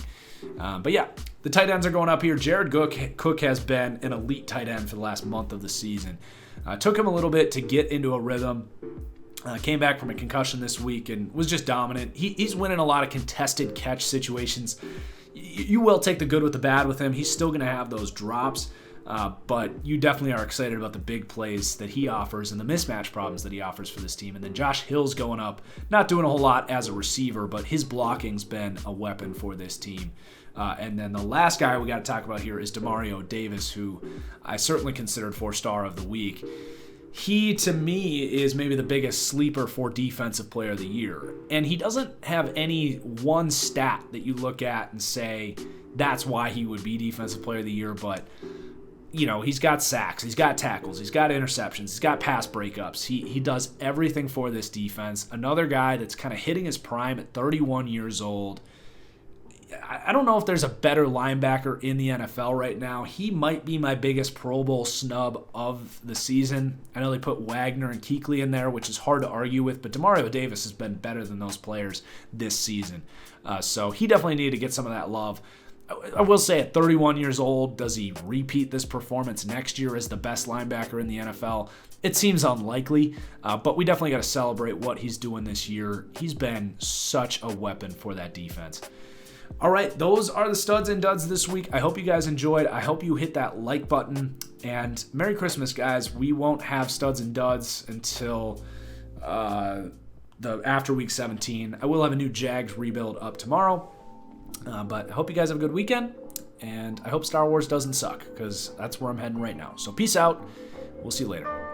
But yeah, the tight ends are going up here. Jared Cook has been an elite tight end for the last month of the season. Took him a little bit to get into a rhythm. Came back from a concussion this week and was just dominant. He's winning a lot of contested catch situations. You will take the good with the bad with him. He's still going to have those drops, but you definitely are excited about the big plays that he offers and the mismatch problems that he offers for this team. And then Josh Hill's going up, not doing a whole lot as a receiver, but his blocking's been a weapon for this team. And then the last guy we got to talk about here is Demario Davis, who I certainly considered 4-star of the week. He, to me, is maybe the biggest sleeper for Defensive Player of the Year. And he doesn't have any one stat that you look at and say that's why he would be Defensive Player of the Year. But, he's got sacks, he's got tackles, he's got interceptions, he's got pass breakups. He does everything for this defense. Another guy that's kind of hitting his prime at 31 years old. I don't know if there's a better linebacker in the NFL right now. He might be my biggest Pro Bowl snub of the season. I know they put Wagner and Kuechly in there, which is hard to argue with, but Demario Davis has been better than those players this season. So he definitely needed to get some of that love. I will say at 31 years old, does he repeat this performance next year as the best linebacker in the NFL? It seems unlikely, but we definitely got to celebrate what he's doing this year. He's been such a weapon for that defense. All right, those are the studs and duds this week. I hope you guys enjoyed. I hope you hit that like button. And Merry Christmas, guys. We won't have studs and duds until after week 17. I will have a new Jags rebuild up tomorrow. But I hope you guys have a good weekend. And I hope Star Wars doesn't suck, because that's where I'm heading right now. So peace out. We'll see you later.